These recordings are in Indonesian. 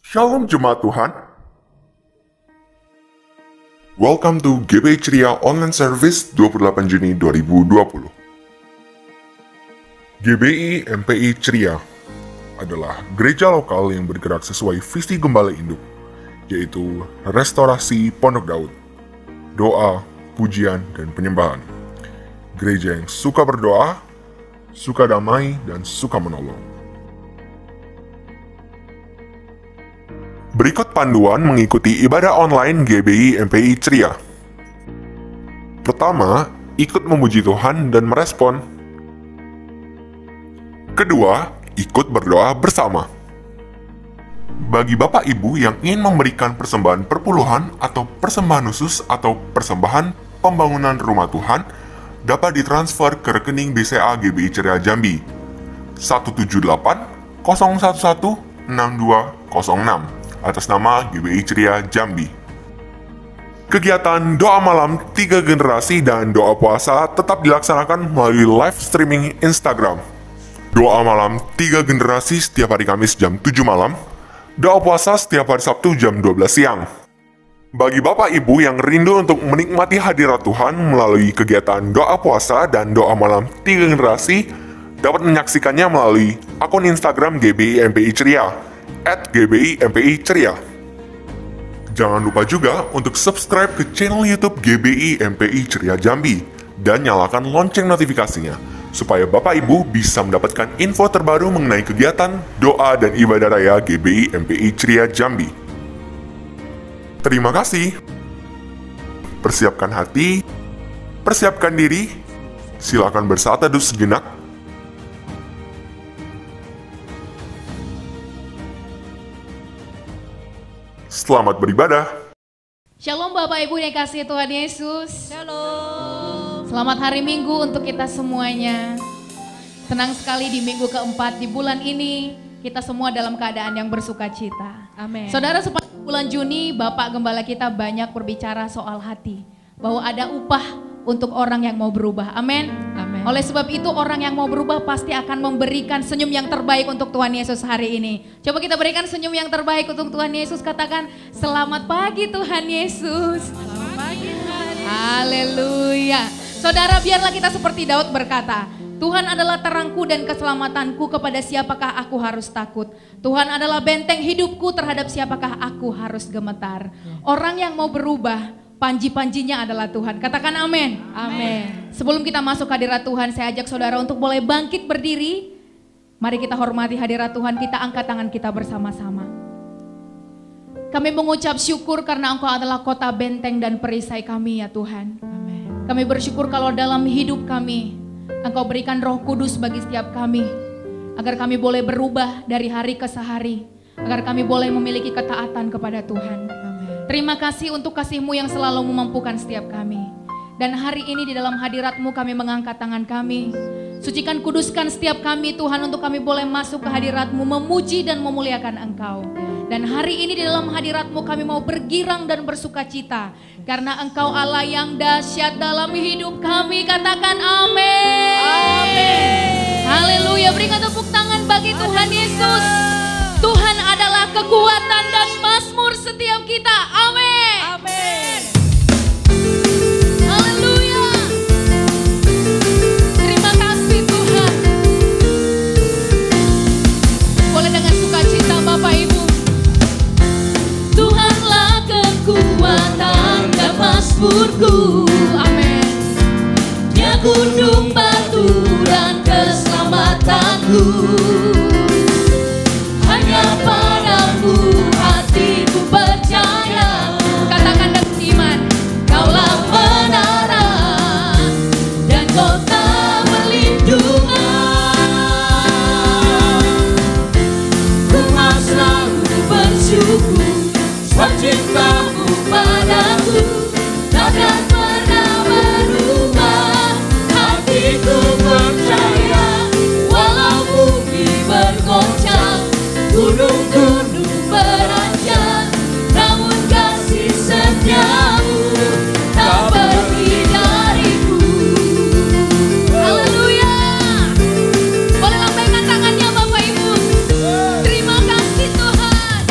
Shalom Jemaat Tuhan. Welcome to GBI Ceria Online Service 28 Juni 2020. GBI MPI Ceria adalah gereja lokal yang bergerak sesuai visi Gembala Induk, yaitu restorasi Pondok Daud, doa, pujian, dan penyembahan. Gereja yang suka berdoa, suka damai, dan suka menolong. Berikut panduan mengikuti ibadah online GBI MPI Ceria. Pertama, ikut memuji Tuhan dan merespon. Kedua, ikut berdoa bersama. Bagi Bapak Ibu yang ingin memberikan persembahan perpuluhan atau persembahan khusus atau persembahan pembangunan rumah Tuhan, dapat ditransfer ke rekening BCA GBI Ceria Jambi 178 011 6206 atas nama GBI Ceria Jambi. Kegiatan doa malam 3 generasi dan doa puasa tetap dilaksanakan melalui live streaming Instagram. Doa malam 3 generasi setiap hari Kamis jam 7 malam, doa puasa setiap hari Sabtu jam 12 siang. Bagi Bapak Ibu yang rindu untuk menikmati hadirat Tuhan melalui kegiatan doa puasa dan doa malam 3 generasi, dapat menyaksikannya melalui akun Instagram GBI MPI Ceria @GBI MPI Ceria. Jangan lupa juga untuk subscribe ke channel YouTube GBI MPI Ceria Jambi dan nyalakan lonceng notifikasinya supaya Bapak Ibu bisa mendapatkan info terbaru mengenai kegiatan doa dan ibadah raya GBI MPI Ceria Jambi. Terima kasih. Persiapkan hati, persiapkan diri, silakan bersatu teduh sejenak. Selamat beribadah. Shalom Bapak Ibu yang kasih Tuhan Yesus. Shalom. Selamat hari Minggu untuk kita semuanya. Senang sekali di minggu keempat di bulan ini kita semua dalam keadaan yang bersuka cita. Amin. Saudara, sepanjang bulan Juni Bapak Gembala kita banyak berbicara soal hati. Bahwa ada upah untuk orang yang mau berubah. Amin. Amin. Oleh sebab itu orang yang mau berubah pasti akan memberikan senyum yang terbaik untuk Tuhan Yesus hari ini. Coba kita berikan senyum yang terbaik untuk Tuhan Yesus. Katakan selamat pagi Tuhan Yesus. Selamat pagi Tuhan. Haleluya. Saudara, biarlah kita seperti Daud berkata, Tuhan adalah terangku dan keselamatanku, kepada siapakah aku harus takut. Tuhan adalah benteng hidupku, terhadap siapakah aku harus gemetar. Orang yang mau berubah, panji-panjinya adalah Tuhan. Katakan amin. Amin. Sebelum kita masuk hadirat Tuhan, saya ajak saudara untuk boleh bangkit berdiri. Mari kita hormati hadirat Tuhan, kita angkat tangan kita bersama-sama. Kami mengucap syukur karena Engkau adalah kota benteng dan perisai kami ya Tuhan. Amin. Kami bersyukur kalau dalam hidup kami, Engkau berikan Roh Kudus bagi setiap kami. Agar kami boleh berubah dari hari ke sehari. Agar kami boleh memiliki ketaatan kepada Tuhan. Terima kasih untuk kasih-Mu yang selalu memampukan setiap kami. Dan hari ini di dalam hadirat-Mu kami mengangkat tangan kami. Sucikan, kuduskan setiap kami Tuhan untuk kami boleh masuk ke hadirat-Mu, memuji dan memuliakan Engkau. Dan hari ini di dalam hadirat-Mu kami mau bergirang dan bersuka cita. Karena Engkau Allah yang dahsyat dalam hidup kami. Katakan amin. Amin. Haleluya, berikan tepuk tangan bagi Tuhan Yesus. Tuhan adalah kekuatan dan mazmur setiap kita. Amin. Amin. Haleluya. Terima kasih Tuhan. Boleh dengan sukacita Bapak Ibu. Tuhanlah kekuatan dan mazmurku. Amin. Dia gunung batu dan keselamatanku. Hanya padamu hatiku percaya. Katakan dengan iman, Kaulah menara dan kota perlindungan. Ku mau selalu bersyukur sebab cinta-Mu padaku takkan pernah berubah. Hatiku percaya walau bumi bergoncang, gunung-gunung beranjak, namun kasih setia-Mu tak pergi dariku. Haleluya. Boleh lambaikan tangannya Bapak Ibu. Terima kasih Tuhan.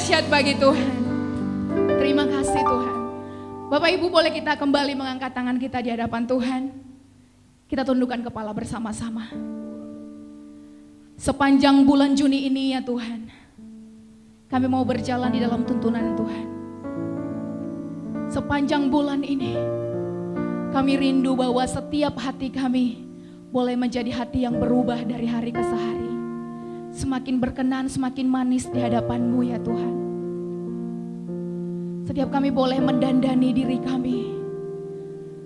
dahsyat bagi Tuhan. Terima kasih Tuhan. Bapak Ibu, boleh kita kembali mengangkat tangan kita di hadapan Tuhan. Kita tundukkan kepala bersama-sama. Sepanjang bulan Juni ini ya Tuhan, kami mau berjalan di dalam tuntunan Tuhan. Sepanjang bulan ini, kami rindu bahwa setiap hati kami boleh menjadi hati yang berubah dari hari ke hari. Semakin berkenan, semakin manis di hadapan-Mu ya Tuhan. Setiap kami boleh mendandani diri kami,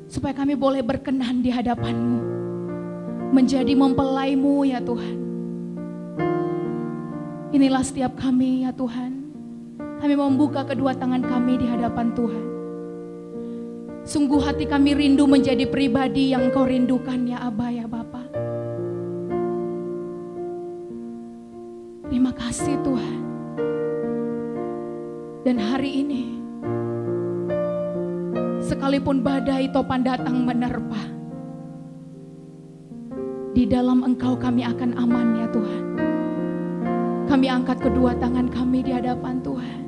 supaya kami boleh berkenan di hadapan-Mu, menjadi mempelai-Mu ya Tuhan. Inilah setiap kami ya Tuhan. Kami membuka kedua tangan kami di hadapan Tuhan. Sungguh hati kami rindu menjadi pribadi yang Kau rindukan ya Aba ya Bapa. Terima kasih Tuhan. Dan hari ini, sekalipun badai topan datang menerpa, di dalam Engkau kami akan aman ya Tuhan. Kami angkat kedua tangan kami di hadapan Tuhan.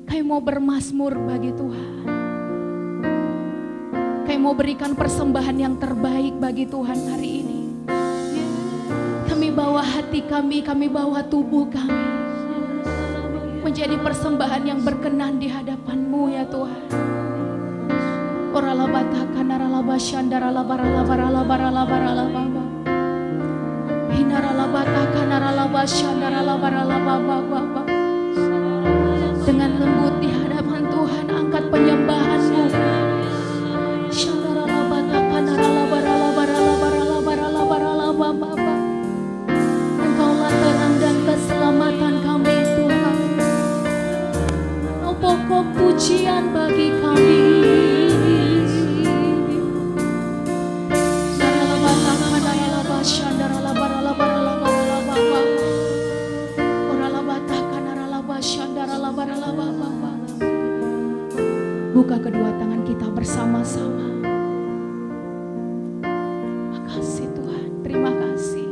Kami mau bermazmur bagi Tuhan. Kami mau berikan persembahan yang terbaik bagi Tuhan hari ini. Kami bawa hati kami bawa tubuh kami menjadi persembahan yang berkenan di hadapan-Mu ya Tuhan. Oralabata kanaralaba shandaralaba ralabaralaba ralabaralaba. Dengan lembut di hadapan Tuhan, angkat penyembahan-Mu. Engkaulah terang dan keselamatan kami Tuhan. Engkau pokok pujian bagi kami. Buka kedua tangan kita bersama-sama. Makasih Tuhan, terima kasih.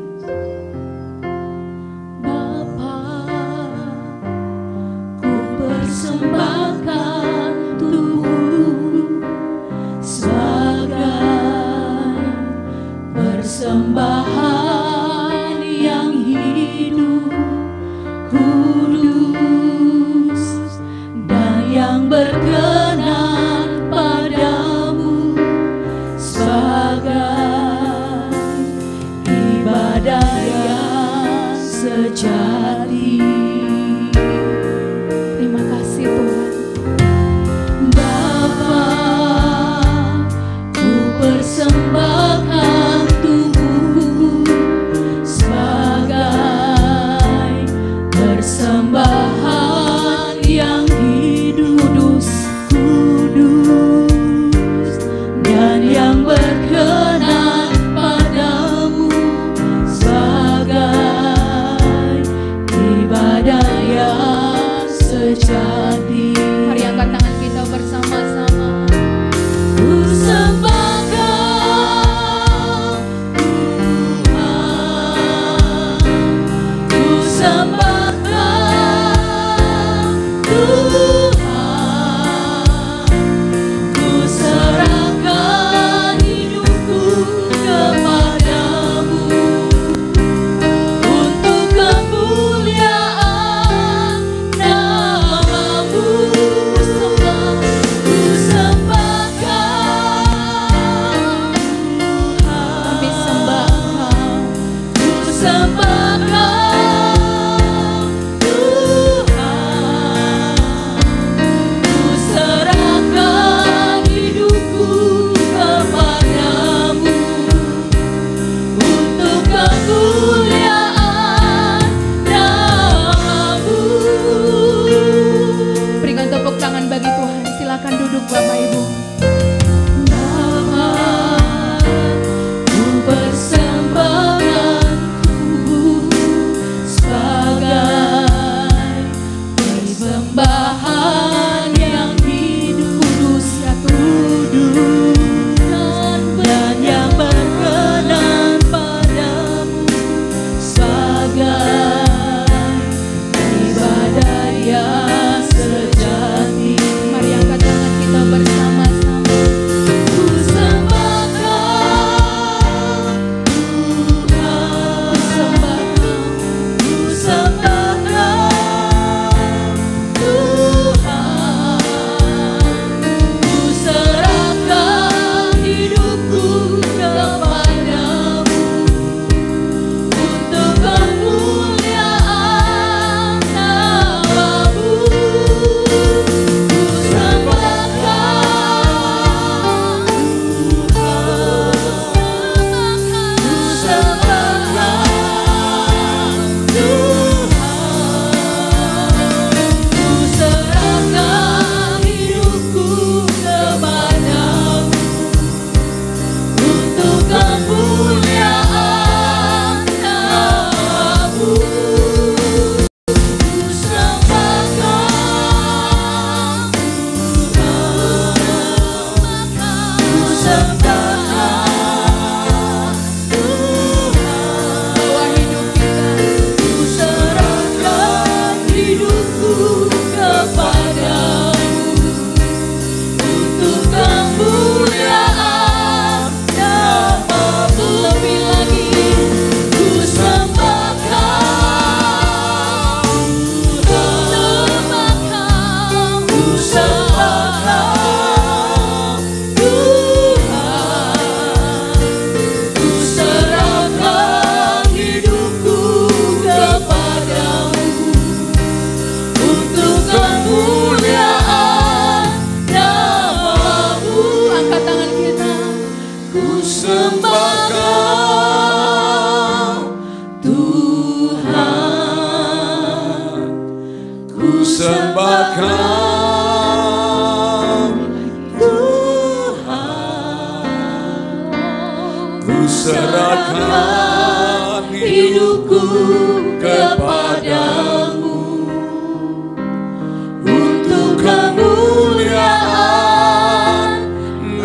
Bapa, ku persembahkan tubuh sebagai persembahan yang hidup, kudus dan yang berkenan padamu, sebagai ibadah yang sejati. Terima kasih Tuhan. Bapa, ku persembahkan tubuh sebagai persembahan yang kudus dan yang berkenan ku sembah Kau Tuhan, ku sembah Kau Tuhan, ku serahkan hidupku kepadamu untuk kemuliaan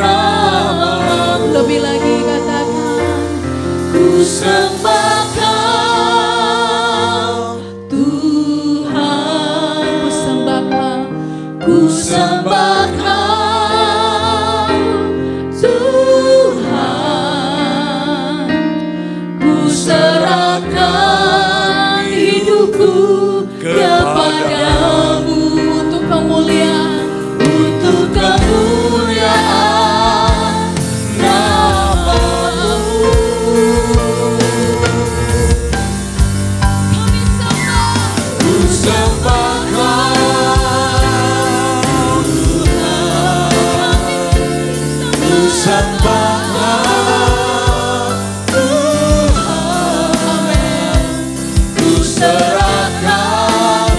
nama-Mu. Lebih lagi katakan, Ku sembah Kau Tuhan, ku sembah Kau. ku sembah Kau Tuhan, ku serahkan hidupku kepadamu Untuk kemuliaan, untuk kemuliaan nama-Mu. kami sembah. Ku sembah Kau Tuhan, ku sembah Kau Tuhan, ku serahkan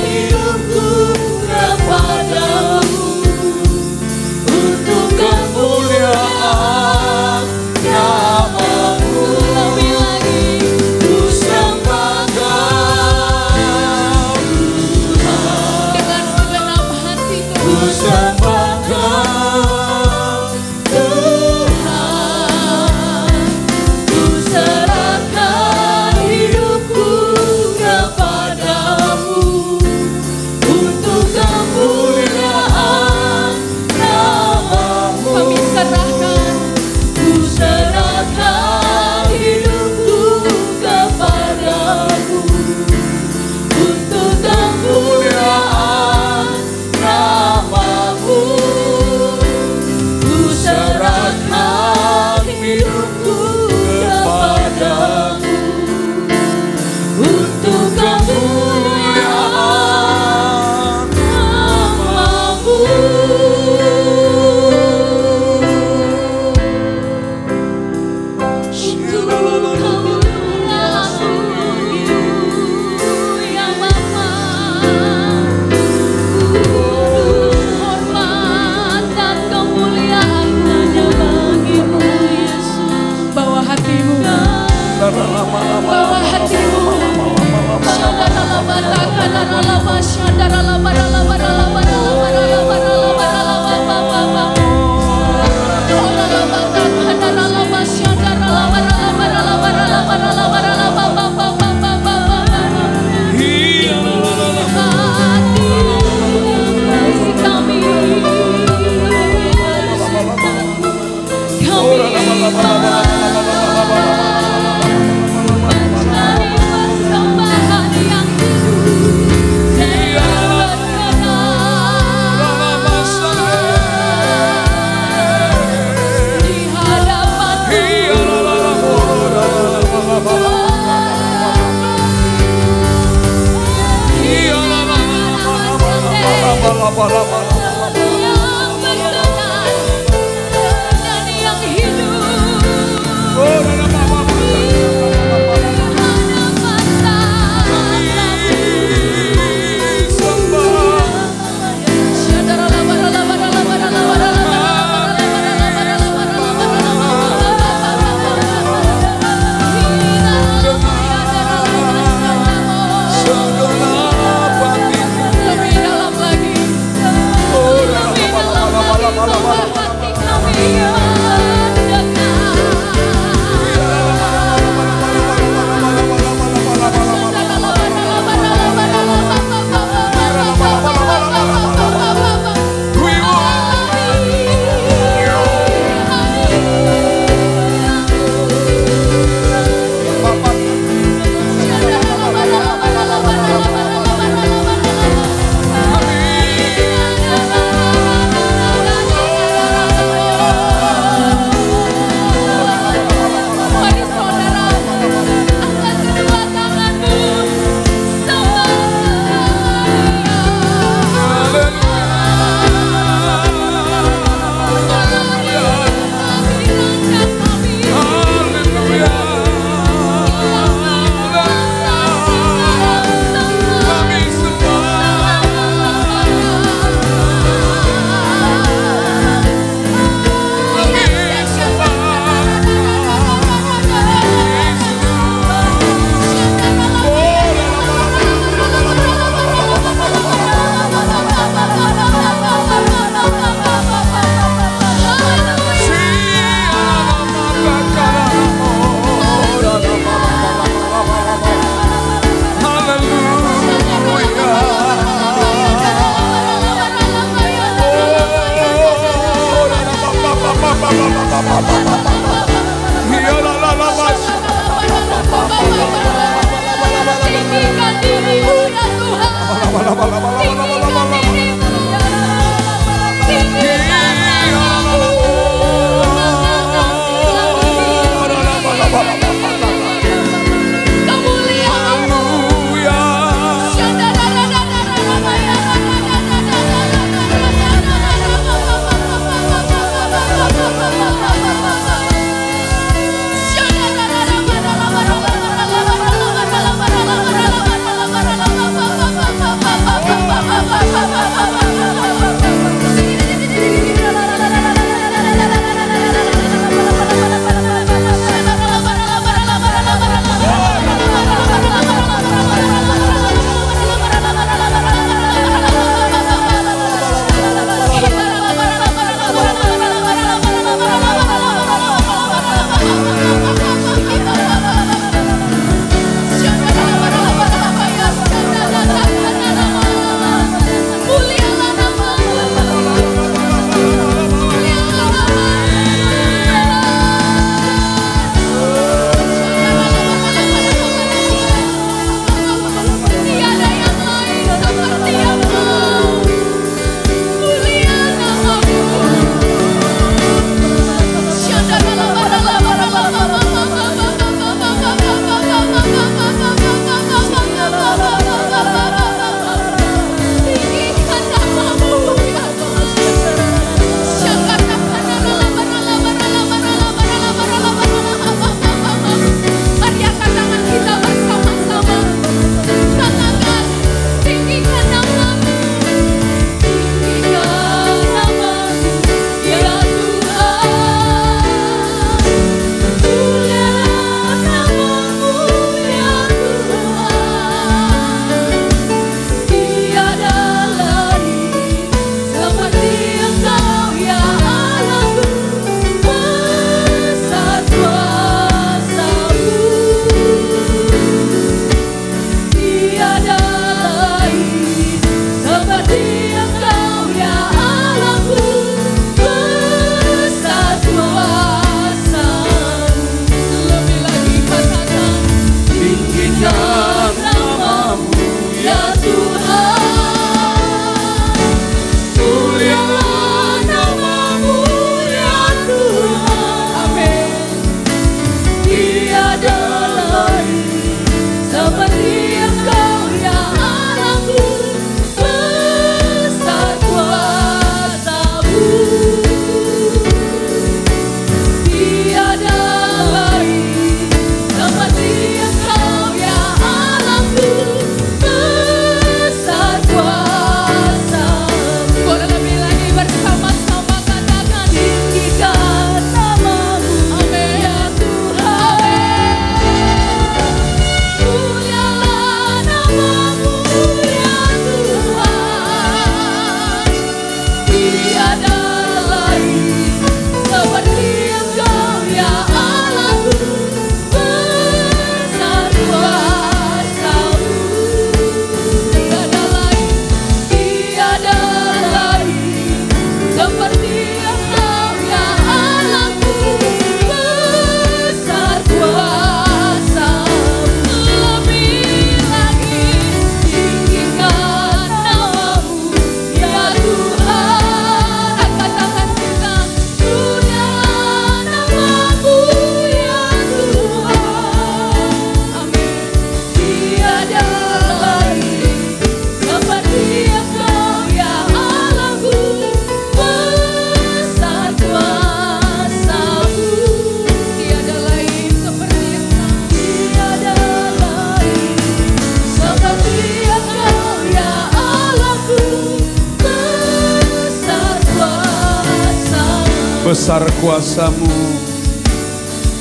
Besar kuasa-Mu,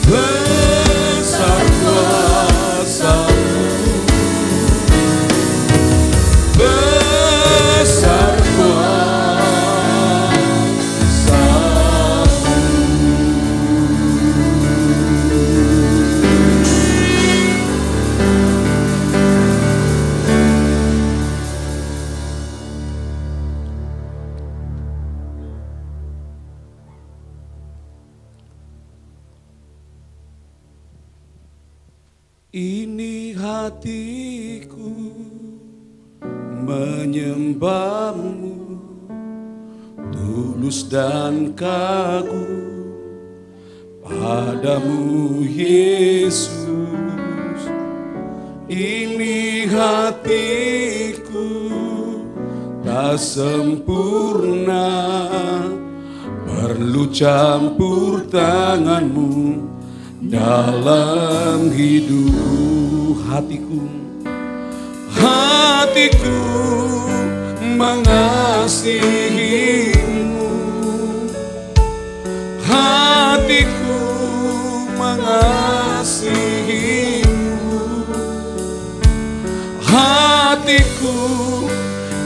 besar kuasa-Mu, besar Ini hatiku menyembahmu tulus dan kagum padamu Yesus. Ini hatiku tak sempurna, perlu campur tanganmu dalam hidup hatiku. Hatiku mengasihimu, hatiku mengasihimu, hatiku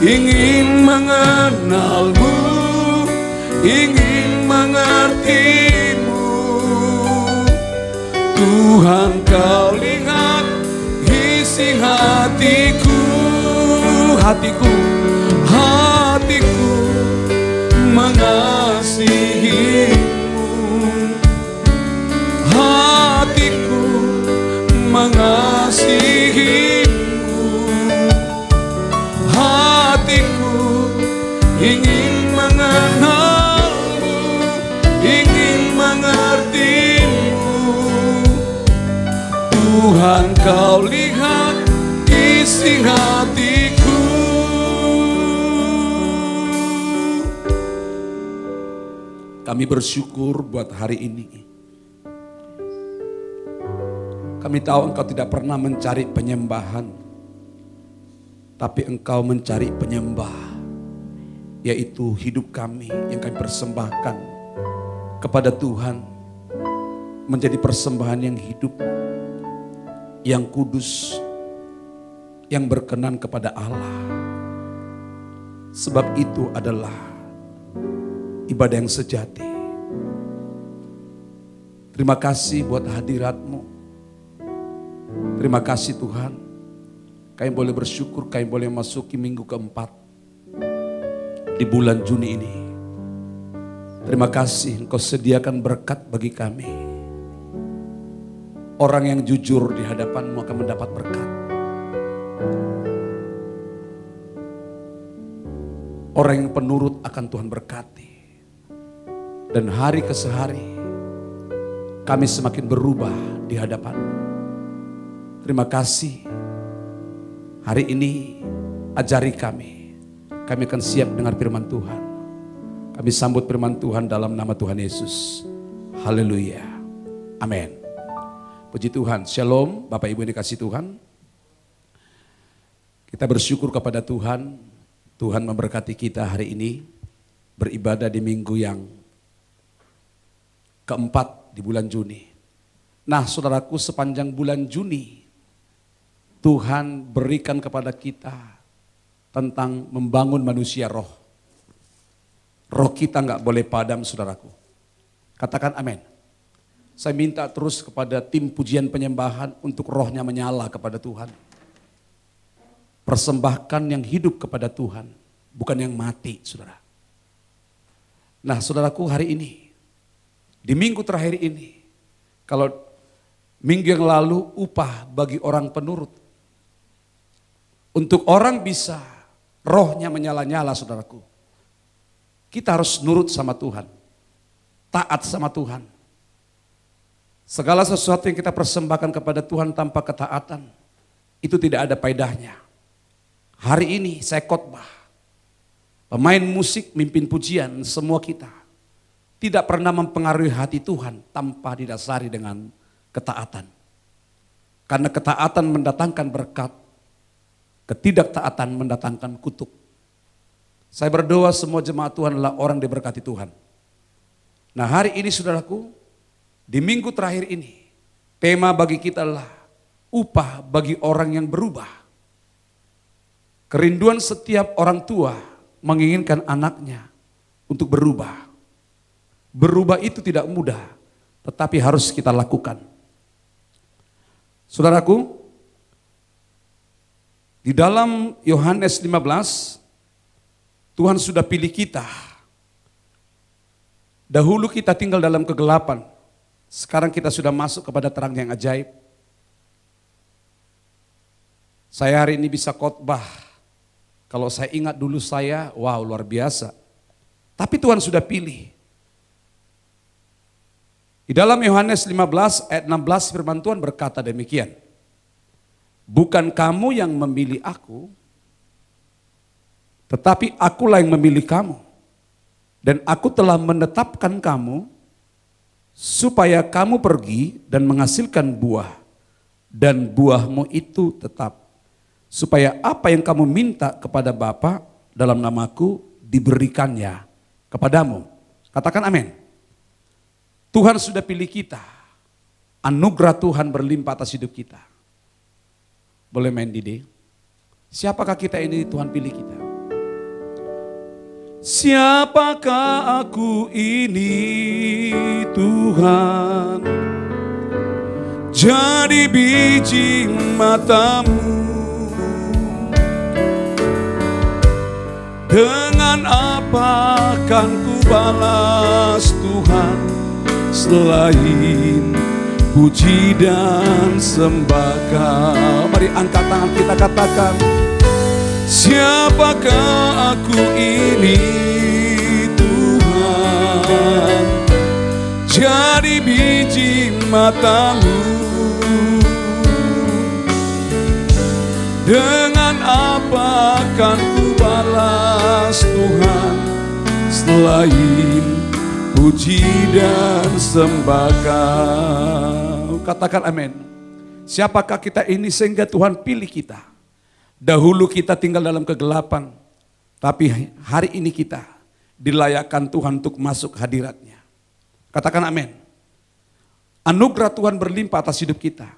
ingin mengenalmu, ingin mengertimu. Tuhan, kau lihat isi hatiku, hatiku, hatiku mengasihimu, hatiku mengasihimu, hatiku ingin mengenalmu, ingin mengertimu. Tuhan, kau lihat isi hatiku. Kami bersyukur buat hari ini. Kami tahu Engkau tidak pernah mencari penyembahan, tapi Engkau mencari penyembah, yaitu hidup kami yang kami persembahkan kepada Tuhan, menjadi persembahan yang hidup, yang kudus, yang berkenan kepada Allah. Sebab itu adalah ibadah yang sejati. Terima kasih buat hadirat-Mu. Terima kasih Tuhan. Kami boleh bersyukur, kami boleh masuki minggu keempat di bulan Juni ini. Terima kasih Engkau sediakan berkat bagi kami. Orang yang jujur di hadapan-Mu akan mendapat berkat. Orang yang penurut akan Tuhan berkati. Dan hari ke hari kami semakin berubah di hadapan-Mu. Terima kasih. Hari ini ajari kami. Kami akan siap dengar firman Tuhan. Kami sambut firman Tuhan dalam nama Tuhan Yesus. Haleluya. Amin. Puji Tuhan. Shalom Bapak Ibu yang dikasihi Tuhan. Kita bersyukur kepada Tuhan. Tuhan memberkati kita hari ini beribadah di minggu yang keempat di bulan Juni. Nah saudaraku, sepanjang bulan Juni Tuhan berikan kepada kita tentang membangun manusia roh. Roh kita nggak boleh padam saudaraku. Katakan amin. Saya minta terus kepada tim pujian penyembahan untuk rohnya menyala kepada Tuhan. Persembahkan yang hidup kepada Tuhan, bukan yang mati saudara. Nah saudaraku, hari ini, di minggu terakhir ini, kalau minggu yang lalu upah bagi orang penurut. Untuk orang bisa rohnya menyala-nyala saudaraku. Kita harus nurut sama Tuhan. Taat sama Tuhan. Segala sesuatu yang kita persembahkan kepada Tuhan tanpa ketaatan, itu tidak ada faedahnya. Hari ini saya khotbah. Pemain musik, mimpin pujian, semua kita tidak pernah mempengaruhi hati Tuhan tanpa didasari dengan ketaatan. Karena ketaatan mendatangkan berkat. Ketidaktaatan mendatangkan kutuk. Saya berdoa semua jemaat Tuhan adalah orang diberkati Tuhan. Nah hari ini saudaraku, di minggu terakhir ini, tema bagi kita adalah upah bagi orang yang berubah. Kerinduan setiap orang tua menginginkan anaknya untuk berubah. Berubah itu tidak mudah, tetapi harus kita lakukan. Saudaraku, di dalam Yohanes 15, Tuhan sudah pilih kita. Dahulu kita tinggal dalam kegelapan, sekarang kita sudah masuk kepada terang yang ajaib. Saya hari ini bisa khotbah Kalau saya ingat dulu saya, wow luar biasa. Tapi Tuhan sudah pilih. Di dalam Yohanes 15 ayat 16 firman Tuhan berkata demikian. Bukan kamu yang memilih aku, tetapi akulah yang memilih kamu. Dan aku telah menetapkan kamu supaya kamu pergi dan menghasilkan buah. Dan buahmu itu tetap. Supaya apa yang kamu minta kepada Bapa dalam namaku diberikannya kepadamu. Katakan amin. Tuhan sudah pilih kita. Anugerah Tuhan berlimpah atas hidup kita. Boleh main Dide? Siapakah kita ini Tuhan pilih kita? Siapakah aku ini Tuhan? Jadi biji matamu. Dengan apa akan ku balas Tuhan selain puji dan sembah Kau. Mari angkat tangan kita katakan, siapakah aku ini Tuhan? Jadi biji matamu. Dengan apa akan ku balas Tuhan selain puji dan sembah Kau. Katakan amin. Siapakah kita ini sehingga Tuhan pilih kita? Dahulu kita tinggal dalam kegelapan, tapi hari ini kita dilayakkan Tuhan untuk masuk hadirat-Nya. Katakan amin. Anugerah Tuhan berlimpah atas hidup kita.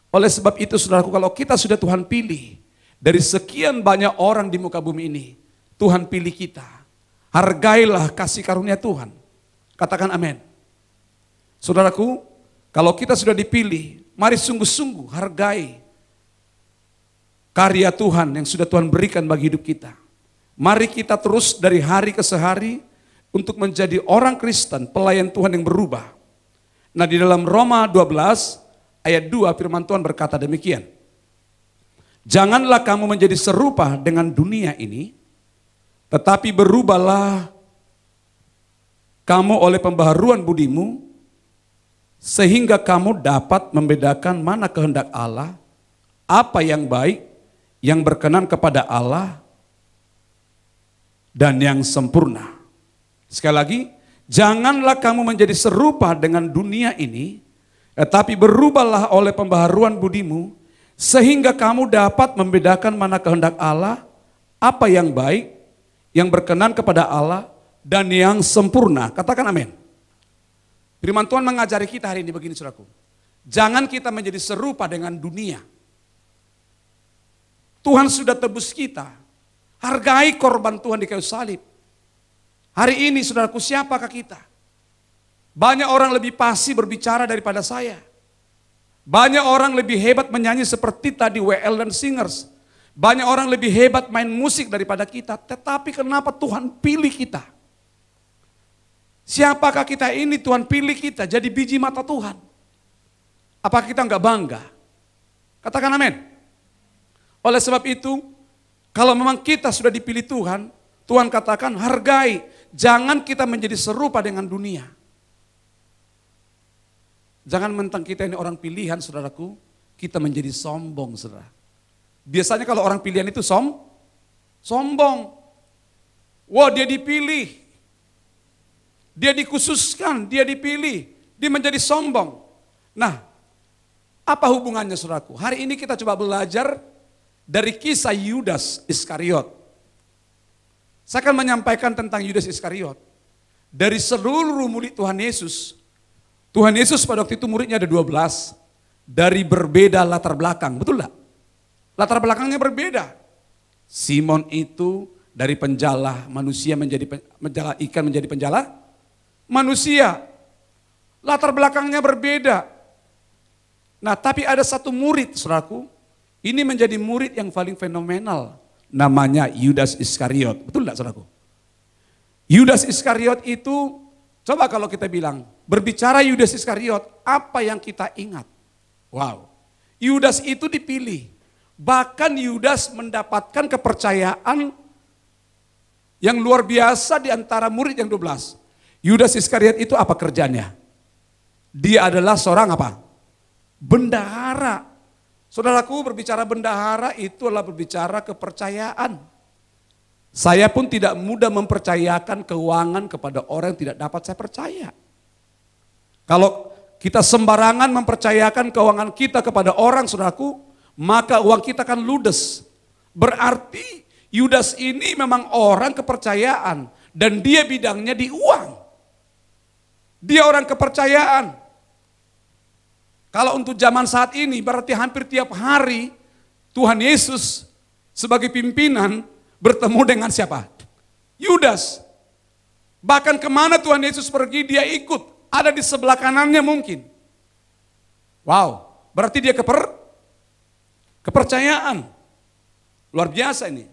Oleh sebab itu saudaraku, kalau kita sudah Tuhan pilih, dari sekian banyak orang di muka bumi ini, Tuhan pilih kita. Hargailah kasih karunia Tuhan. Katakan amin. Saudaraku, kalau kita sudah dipilih, mari sungguh-sungguh hargai karya Tuhan yang sudah Tuhan berikan bagi hidup kita. Mari kita terus dari hari ke hari untuk menjadi orang Kristen, pelayan Tuhan yang berubah. Nah, di dalam Roma 12 ayat 2 firman Tuhan berkata demikian. Janganlah kamu menjadi serupa dengan dunia ini, tetapi berubahlah kamu oleh pembaharuan budimu, sehingga kamu dapat membedakan mana kehendak Allah, apa yang baik, yang berkenan kepada Allah, dan yang sempurna. Sekali lagi, janganlah kamu menjadi serupa dengan dunia ini, tetapi berubahlah oleh pembaharuan budimu, sehingga kamu dapat membedakan mana kehendak Allah, apa yang baik, yang berkenan kepada Allah, dan yang sempurna. Katakan amin. Firman Tuhan mengajari kita hari ini begini saudaraku. Jangan kita menjadi serupa dengan dunia. Tuhan sudah tebus kita. Hargai korban Tuhan di kayu salib. Hari ini saudaraku, siapakah kita? Banyak orang lebih fasih berbicara daripada saya. Banyak orang lebih hebat menyanyi seperti tadi WL dan Singers. Banyak orang lebih hebat main musik daripada kita. Tetapi kenapa Tuhan pilih kita? Siapakah kita ini Tuhan pilih kita jadi biji mata Tuhan? Apa kita enggak bangga? Katakan amin. Oleh sebab itu, kalau memang kita sudah dipilih Tuhan, Tuhan katakan hargai. Jangan kita menjadi serupa dengan dunia. Jangan mentang kita ini orang pilihan saudaraku, kita menjadi sombong saudara. Biasanya kalau orang pilihan itu sombong. Wah, dia dipilih. Dia dikhususkan, dia dipilih. Dia menjadi sombong. Nah, apa hubungannya saudaraku? Hari ini kita coba belajar dari kisah Yudas Iskariot. Saya akan menyampaikan tentang Yudas Iskariot. Dari seluruh murid Tuhan Yesus pada waktu itu muridnya ada 12. Dari berbeda latar belakang, betul tak? Latar belakangnya berbeda. Simon itu dari penjala manusia menjadi penjala ikan menjadi penjala manusia. Latar belakangnya berbeda. Nah, tapi ada satu murid, saudaraku, ini menjadi murid yang paling fenomenal. Namanya Yudas Iskariot. Betul tak, saudaraku? Yudas Iskariot itu, coba kalau kita bilang, berbicara Yudas Iskariot, apa yang kita ingat? Wow, Yudas itu dipilih. Bahkan Yudas mendapatkan kepercayaan Yang luar biasa di antara murid yang 12. Yudas Iskariot itu apa kerjanya? Dia adalah seorang apa? Bendahara. Saudaraku, berbicara bendahara itu adalah berbicara kepercayaan. Saya pun tidak mudah mempercayakan keuangan kepada orang yang tidak dapat saya percaya. Kalau kita sembarangan mempercayakan keuangan kita kepada orang, saudaraku, maka uang kita akan ludes. Berarti Yudas ini memang orang kepercayaan dan dia bidangnya di uang. Dia orang kepercayaan. Kalau untuk zaman saat ini berarti hampir tiap hari Tuhan Yesus sebagai pimpinan bertemu dengan siapa? Yudas. Bahkan kemana Tuhan Yesus pergi dia ikut. Ada di sebelah kanannya mungkin. Wow, berarti dia kepercayaan. Luar biasa ini.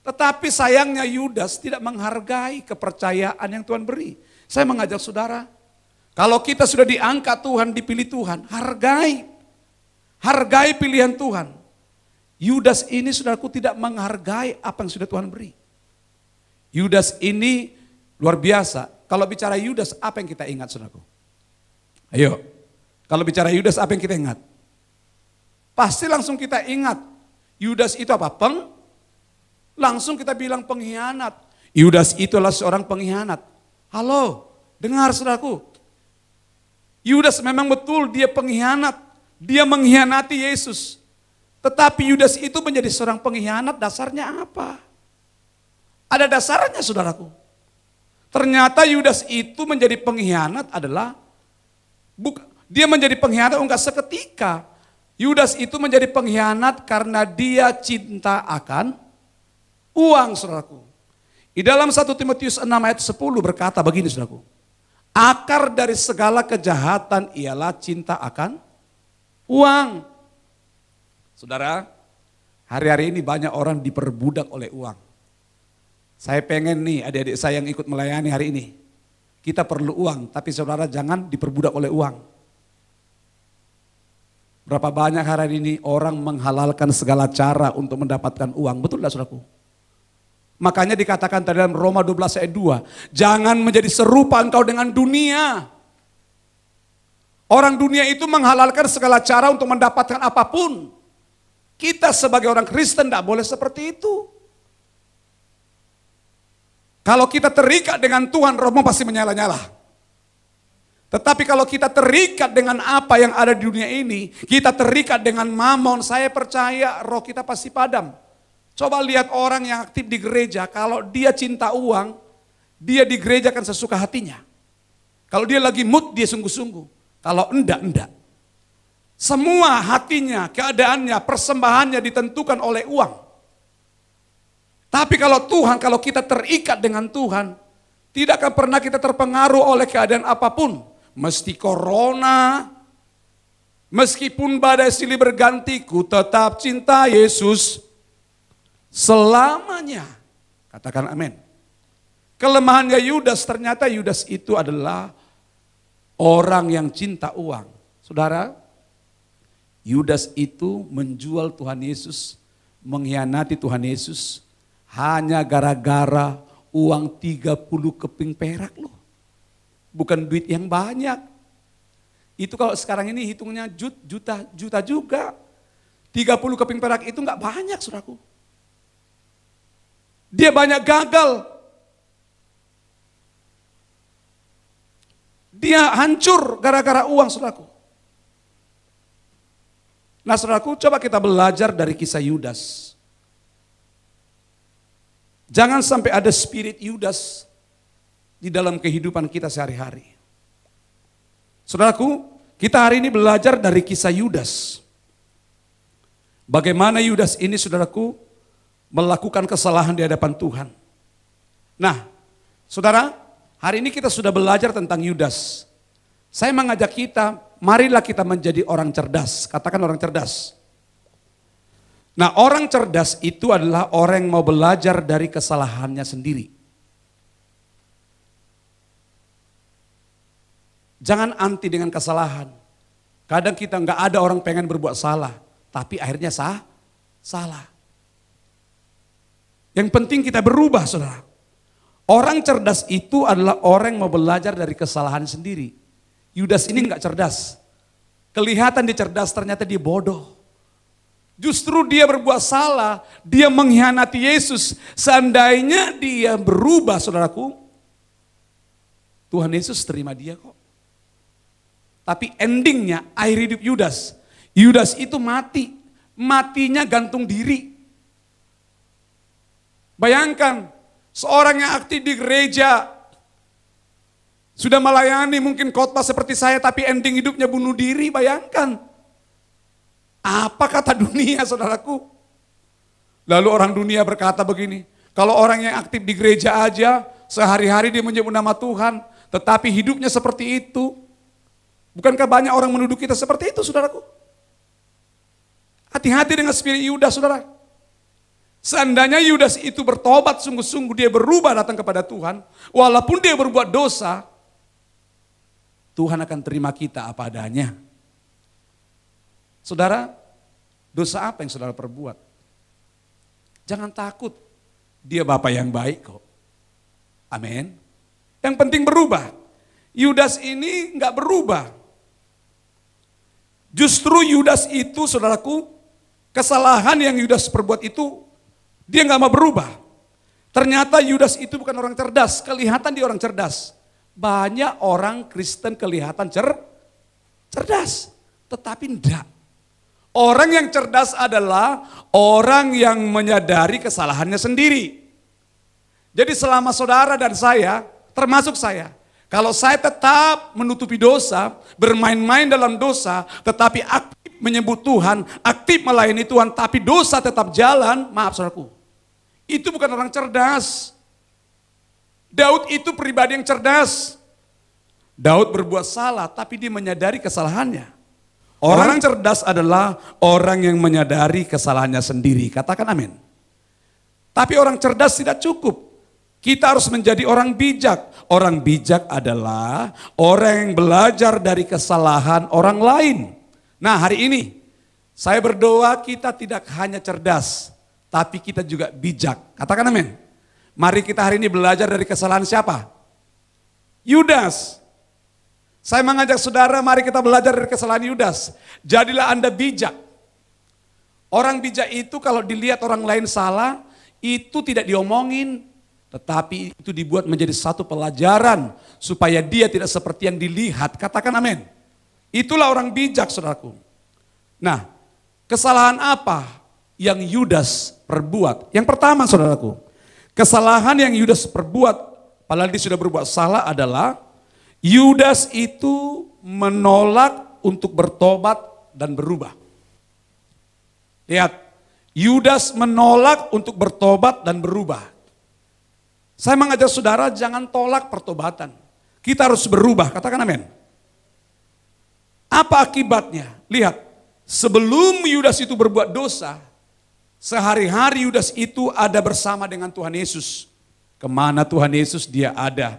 Tetapi sayangnya Yudas tidak menghargai kepercayaan yang Tuhan beri. Saya mengajak saudara, kalau kita sudah diangkat Tuhan, dipilih Tuhan, hargai. Hargai pilihan Tuhan. Yudas ini saudaraku tidak menghargai apa yang sudah Tuhan beri. Yudas ini luar biasa. Kalau bicara Yudas, apa yang kita ingat saudaraku? Ayo, kalau bicara Yudas apa yang kita ingat? Pasti langsung kita ingat. Yudas itu apa? Langsung kita bilang pengkhianat. Yudas itu adalah seorang pengkhianat. Halo, dengar saudaraku. Yudas memang betul dia pengkhianat. Dia mengkhianati Yesus. Tetapi Yudas itu menjadi seorang pengkhianat dasarnya apa? Ada dasarnya saudaraku. Ternyata Yudas itu menjadi pengkhianat adalah dia menjadi pengkhianat enggak seketika. Yudas itu menjadi pengkhianat karena dia cinta akan uang, saudaraku. Di dalam 1 Timotius 6 ayat 10 berkata begini, saudaraku. Akar dari segala kejahatan ialah cinta akan uang. Saudara, hari-hari ini banyak orang diperbudak oleh uang. Saya pengen nih adik-adik saya yang ikut melayani hari ini. Kita perlu uang, tapi saudara jangan diperbudak oleh uang. Berapa banyak hari ini orang menghalalkan segala cara untuk mendapatkan uang. Betul tidak saudaraku? Makanya dikatakan tadi dalam Roma 12 ayat 2. Jangan menjadi serupa engkau dengan dunia. Orang dunia itu menghalalkan segala cara untuk mendapatkan apapun. Kita sebagai orang Kristen tidak boleh seperti itu. Kalau kita terikat dengan Tuhan, rohmu pasti menyala-nyala. Tetapi kalau kita terikat dengan apa yang ada di dunia ini, kita terikat dengan mamon, saya percaya roh kita pasti padam. Coba lihat orang yang aktif di gereja, kalau dia cinta uang, dia di gereja kan sesuka hatinya. Kalau dia lagi mood, dia sungguh-sungguh. Kalau enggak. Semua hatinya, keadaannya, persembahannya ditentukan oleh uang. Tapi kalau Tuhan, kalau kita terikat dengan Tuhan, tidak akan pernah kita terpengaruh oleh keadaan apapun. Mesti corona, meskipun badai silih berganti, ku tetap cinta Yesus selamanya. Katakan amin. Kelemahannya Yudas, ternyata Yudas itu adalah orang yang cinta uang. Saudara, Yudas itu menjual Tuhan Yesus, mengkhianati Tuhan Yesus, hanya gara-gara uang 30 keping perak loh. Bukan duit yang banyak. Itu kalau sekarang ini hitungnya juta juga. 30 keping perak itu enggak banyak saudaraku. Dia banyak gagal. Dia hancur gara-gara uang saudaraku. Nah saudaraku, coba kita belajar dari kisah Yudas. Jangan sampai ada spirit Yudas di dalam kehidupan kita sehari-hari. Saudaraku, kita hari ini belajar dari kisah Yudas. Bagaimana Yudas ini saudaraku melakukan kesalahan di hadapan Tuhan. Nah, saudara, hari ini kita sudah belajar tentang Yudas. Saya mengajak kita, marilah kita menjadi orang cerdas. Katakan orang cerdas. Nah, orang cerdas itu adalah orang yang mau belajar dari kesalahannya sendiri. Jangan anti dengan kesalahan. Kadang kita nggak ada orang pengen berbuat salah, tapi akhirnya salah. Yang penting kita berubah, saudara. Orang cerdas itu adalah orang yang mau belajar dari kesalahan sendiri. Yudas ini nggak cerdas. Kelihatan dia cerdas, ternyata dia bodoh. Justru dia berbuat salah, dia mengkhianati Yesus. Seandainya dia berubah, saudaraku, Tuhan Yesus terima dia kok. Tapi endingnya, akhir hidup Yudas. Yudas itu mati. Matinya gantung diri. Bayangkan, seorang yang aktif di gereja, sudah melayani mungkin khotbah seperti saya, tapi ending hidupnya bunuh diri, bayangkan. Apa kata dunia, saudaraku? Lalu orang dunia berkata begini, kalau orang yang aktif di gereja aja, sehari-hari dia menyebut nama Tuhan, tetapi hidupnya seperti itu. Bukankah banyak orang menuduh kita seperti itu, saudaraku? Hati-hati dengan spirit Yudas, saudara. Seandainya Yudas itu bertobat sungguh-sungguh, dia berubah datang kepada Tuhan, walaupun dia berbuat dosa, Tuhan akan terima kita apa adanya. Saudara, dosa apa yang saudara perbuat? Jangan takut, dia Bapa yang baik kok. Amin. Yang penting berubah. Yudas ini enggak berubah. Justru Yudas itu, saudaraku, kesalahan yang Yudas perbuat itu, dia enggak mau berubah. Ternyata Yudas itu bukan orang cerdas, kelihatan dia orang cerdas. Banyak orang Kristen kelihatan cerdas, tetapi enggak. Orang yang cerdas adalah orang yang menyadari kesalahannya sendiri. Jadi selama saudara dan saya, termasuk saya, kalau saya tetap menutupi dosa, bermain-main dalam dosa, tetapi aktif menyebut Tuhan, aktif melayani Tuhan, tapi dosa tetap jalan, maaf saudaraku, itu bukan orang cerdas. Daud itu pribadi yang cerdas. Daud berbuat salah, tapi dia menyadari kesalahannya. Orang cerdas adalah orang yang menyadari kesalahannya sendiri. Katakan amin. Tapi orang cerdas tidak cukup. Kita harus menjadi orang bijak. Orang bijak adalah orang yang belajar dari kesalahan orang lain. Nah, hari ini saya berdoa kita tidak hanya cerdas, tapi kita juga bijak. Katakan amin. Mari kita hari ini belajar dari kesalahan siapa? Yudas. Saya mengajak saudara, mari kita belajar dari kesalahan Yudas. Jadilah Anda bijak. Orang bijak itu kalau dilihat orang lain salah, itu tidak diomongin, tetapi itu dibuat menjadi satu pelajaran supaya dia tidak seperti yang dilihat. Katakan amin. Itulah orang bijak, saudaraku. Nah, kesalahan apa yang Yudas perbuat? Yang pertama, saudaraku, kesalahan yang Yudas perbuat, padahal dia sudah berbuat salah adalah Yudas itu menolak untuk bertobat dan berubah. Lihat, Yudas menolak untuk bertobat dan berubah. Saya mengajak saudara jangan tolak pertobatan. Kita harus berubah, katakan amin. Apa akibatnya? Lihat, sebelum Yudas itu berbuat dosa, sehari-hari Yudas itu ada bersama dengan Tuhan Yesus. Kemana Tuhan Yesus dia ada.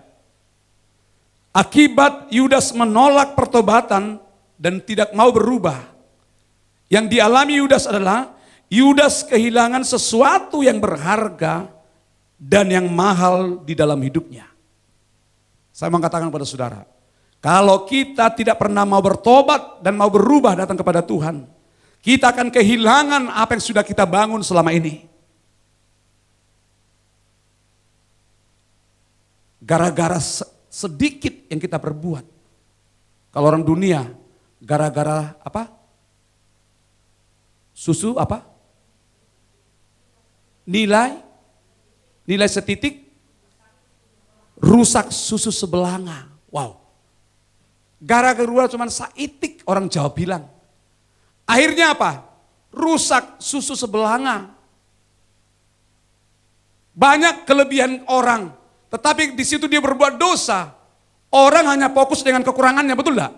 Akibat Yudas menolak pertobatan dan tidak mau berubah. Yang dialami Yudas adalah Yudas kehilangan sesuatu yang berharga dan yang mahal di dalam hidupnya. Saya mengatakan kepada saudara, kalau kita tidak pernah mau bertobat dan mau berubah datang kepada Tuhan, kita akan kehilangan apa yang sudah kita bangun selama ini. Gara-gara sedikit yang kita perbuat. Kalau orang dunia, gara-gara apa? Susu apa? Nilai setitik, rusak susu sebelanga. Wow. Gara-gara cuma saitik orang Jawa bilang. Akhirnya apa? Rusak susu sebelanga. Banyak kelebihan orang. Tetapi di situ dia berbuat dosa. Orang hanya fokus dengan kekurangannya, betul tidak?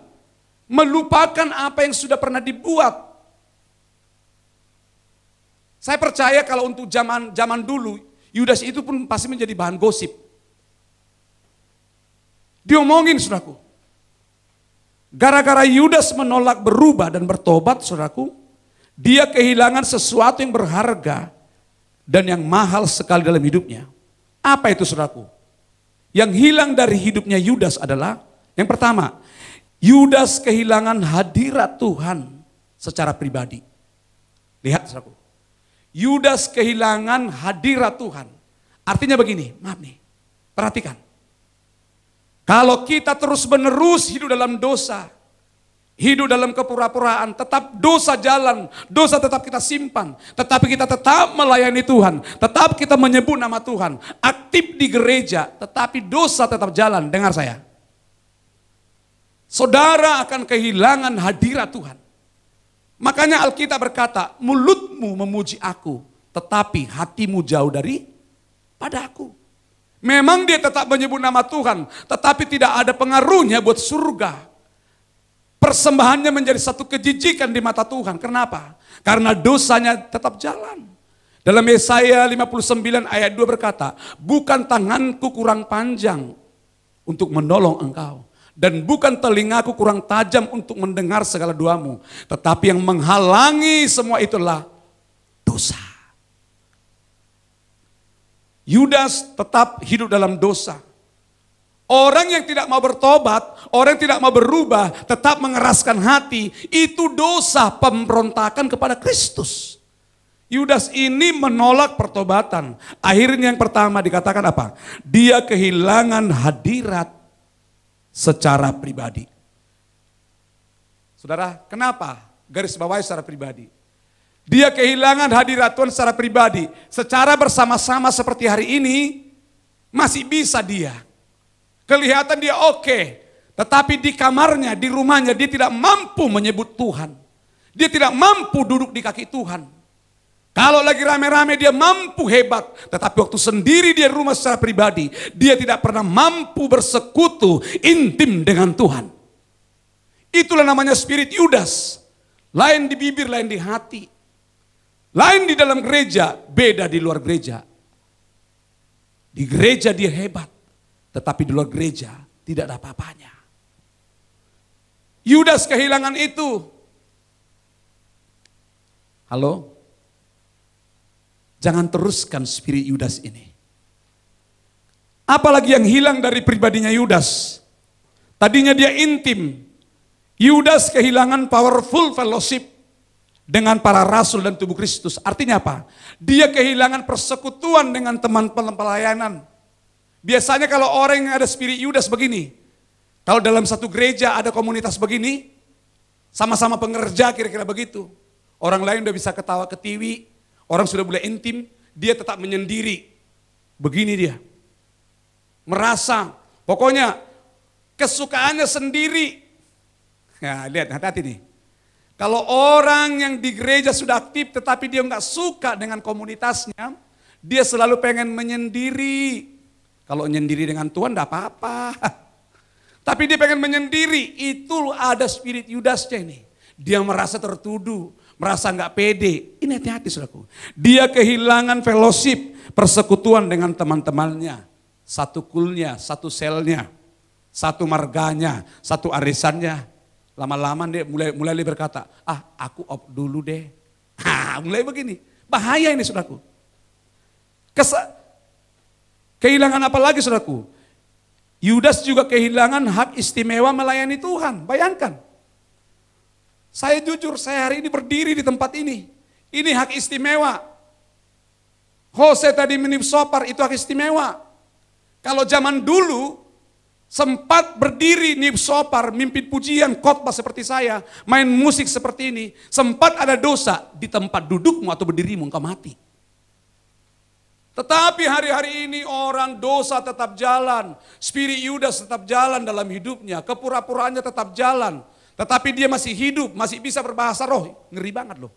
Melupakan apa yang sudah pernah dibuat. Saya percaya kalau untuk zaman dulu, Yudas itu pun pasti menjadi bahan gosip. Diomongin, saudaraku. Gara-gara Yudas menolak berubah dan bertobat, saudaraku, dia kehilangan sesuatu yang berharga dan yang mahal sekali dalam hidupnya. Apa itu, saudaraku? Yang hilang dari hidupnya Yudas adalah, yang pertama, Yudas kehilangan hadirat Tuhan secara pribadi. Lihat saudaraku, Yudas kehilangan hadirat Tuhan. Artinya begini, maaf nih, perhatikan. Kalau kita terus menerus hidup dalam dosa, hidup dalam kepura-puraan, tetap dosa jalan, dosa tetap kita simpan, tetapi kita tetap melayani Tuhan, tetap kita menyebut nama Tuhan, aktif di gereja, tetapi dosa tetap jalan. Dengar saya, saudara akan kehilangan hadirat Tuhan. Makanya Alkitab berkata, mulutmu memuji aku, tetapi hatimu jauh daripada aku. Memang dia tetap menyebut nama Tuhan, tetapi tidak ada pengaruhnya buat surga. Persembahannya menjadi satu kejijikan di mata Tuhan. Kenapa? Karena dosanya tetap jalan. Dalam Yesaya 59 ayat 2 berkata, bukan tanganku kurang panjang untuk menolong engkau, dan bukan telingaku kurang tajam untuk mendengar segala duamu, tetapi yang menghalangi semua itulah dosa. Yudas tetap hidup dalam dosa. Orang yang tidak mau bertobat, orang yang tidak mau berubah, tetap mengeraskan hati, itu dosa pemberontakan kepada Kristus. Yudas ini menolak pertobatan. Akhirnya yang pertama dikatakan apa? Dia kehilangan hadirat secara pribadi. Saudara, kenapa? Garis bawahi secara pribadi. Dia kehilangan hadirat Tuhan secara pribadi. Secara bersama-sama seperti hari ini, masih bisa dia. Kelihatan dia oke, tetapi di kamarnya, di rumahnya, dia tidak mampu menyebut Tuhan. Dia tidak mampu duduk di kaki Tuhan. Kalau lagi rame-rame dia mampu hebat, tetapi waktu sendiri dia rumah secara pribadi, dia tidak pernah mampu bersekutu intim dengan Tuhan. Itulah namanya spirit Yudas. Lain di bibir, lain di hati. Lain di dalam gereja, beda di luar gereja. Di gereja dia hebat, tetapi di luar gereja tidak ada apa-apanya. Yudas kehilangan itu. Halo? Jangan teruskan spirit Yudas ini. Apalagi yang hilang dari pribadinya Yudas. Tadinya dia intim. Yudas kehilangan powerful fellowship dengan para rasul dan tubuh Kristus. Artinya apa? Dia kehilangan persekutuan dengan teman pelayanan. Biasanya kalau orang yang ada spirit Yudas begini, kalau dalam satu gereja ada komunitas begini, sama-sama pengerja kira-kira begitu. Orang lain udah bisa ketawa ketiwi, orang sudah mulai intim, dia tetap menyendiri. Begini dia. Merasa, pokoknya kesukaannya sendiri. Ya, lihat, hati-hati nih. Kalau orang yang di gereja sudah aktif tetapi dia nggak suka dengan komunitasnya, dia selalu pengen menyendiri. Kalau menyendiri dengan Tuhan enggak apa-apa. Tapi dia pengen menyendiri, itu ada spirit Yudasnya ini. Dia merasa tertuduh, merasa nggak pede. Ini hati-hati saudaraku. Dia kehilangan fellowship, persekutuan dengan teman-temannya. Satu kulnya, satu selnya, satu marganya, satu arisannya. Lama-lama dia mulai berkata, aku op dulu deh. Mulai begini. Bahaya ini saudaraku. Kehilangan apa lagi saudaraku? Yudas juga kehilangan hak istimewa melayani Tuhan. Bayangkan. Saya jujur, saya hari ini berdiri di tempat ini. Ini hak istimewa. Jose tadi menipsopar, itu hak istimewa. Kalau zaman dulu, sempat berdiri nipsopar, mimpin pujian, khotbah seperti saya, main musik seperti ini, sempat ada dosa, di tempat dudukmu atau berdirimu engkau mati. Tetapi hari-hari ini orang dosa tetap jalan, spirit Yudas tetap jalan dalam hidupnya, kepura-puraannya tetap jalan. Tetapi dia masih hidup, masih bisa berbahasa roh, ngeri banget loh.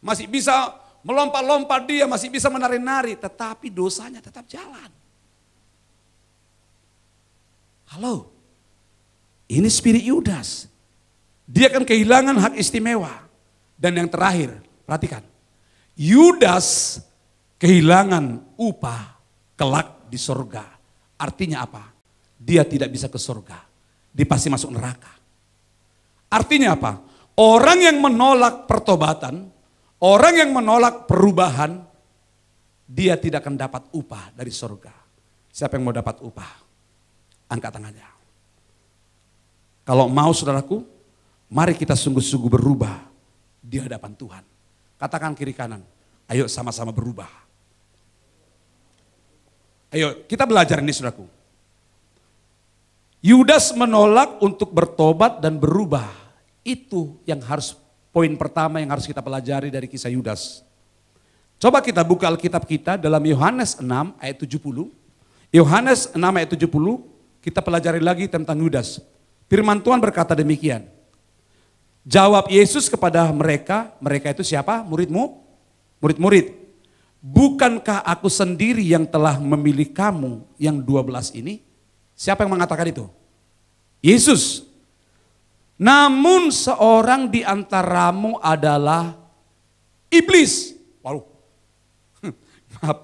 Masih bisa melompat-lompat dia, masih bisa menari-nari, tetapi dosanya tetap jalan. Halo, ini spirit Yudas. Dia akan kehilangan hak istimewa. Dan yang terakhir, perhatikan. Yudas kehilangan upah kelak di sorga. Artinya apa? Dia tidak bisa ke sorga. Dia pasti masuk neraka. Artinya apa? Orang yang menolak pertobatan, orang yang menolak perubahan, dia tidak akan dapat upah dari sorga. Siapa yang mau dapat upah? angkat tangannya. Kalau mau saudaraku, mari kita sungguh-sungguh berubah di hadapan Tuhan. Katakan kiri kanan, ayo sama-sama berubah. Ayo kita belajar ini saudaraku. Yudas menolak untuk bertobat dan berubah. Itu yang harus poin pertama yang harus kita pelajari dari kisah Yudas. Coba kita buka Alkitab kita dalam Yohanes 6 ayat 70. Yohanes 6 ayat 70 kita pelajari lagi tentang Yudas. Firman Tuhan berkata demikian. Jawab Yesus kepada mereka, mereka itu siapa? Murid-mu? Murid-murid. Bukankah aku sendiri yang telah memilih kamu yang 12 ini? Siapa yang mengatakan itu? Yesus. Namun seorang di antaramu adalah iblis. Waduh. Maaf.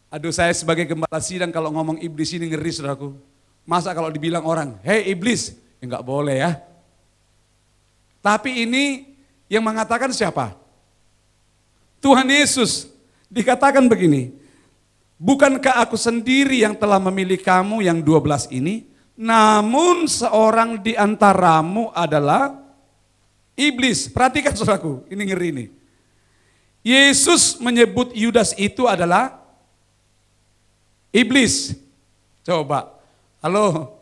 Aduh, saya sebagai gembala sidang kalau ngomong iblis ini ngeri saudaraku. Masa kalau dibilang orang, hei iblis, ya enggak boleh ya. Tapi ini yang mengatakan siapa? Tuhan Yesus. Dikatakan begini, bukankah aku sendiri yang telah memilih kamu yang 12 ini? Namun seorang di antaramu adalah iblis. Perhatikan saudaraku, ini ngeri ini. Yesus menyebut Yudas itu adalah iblis. Coba, halo,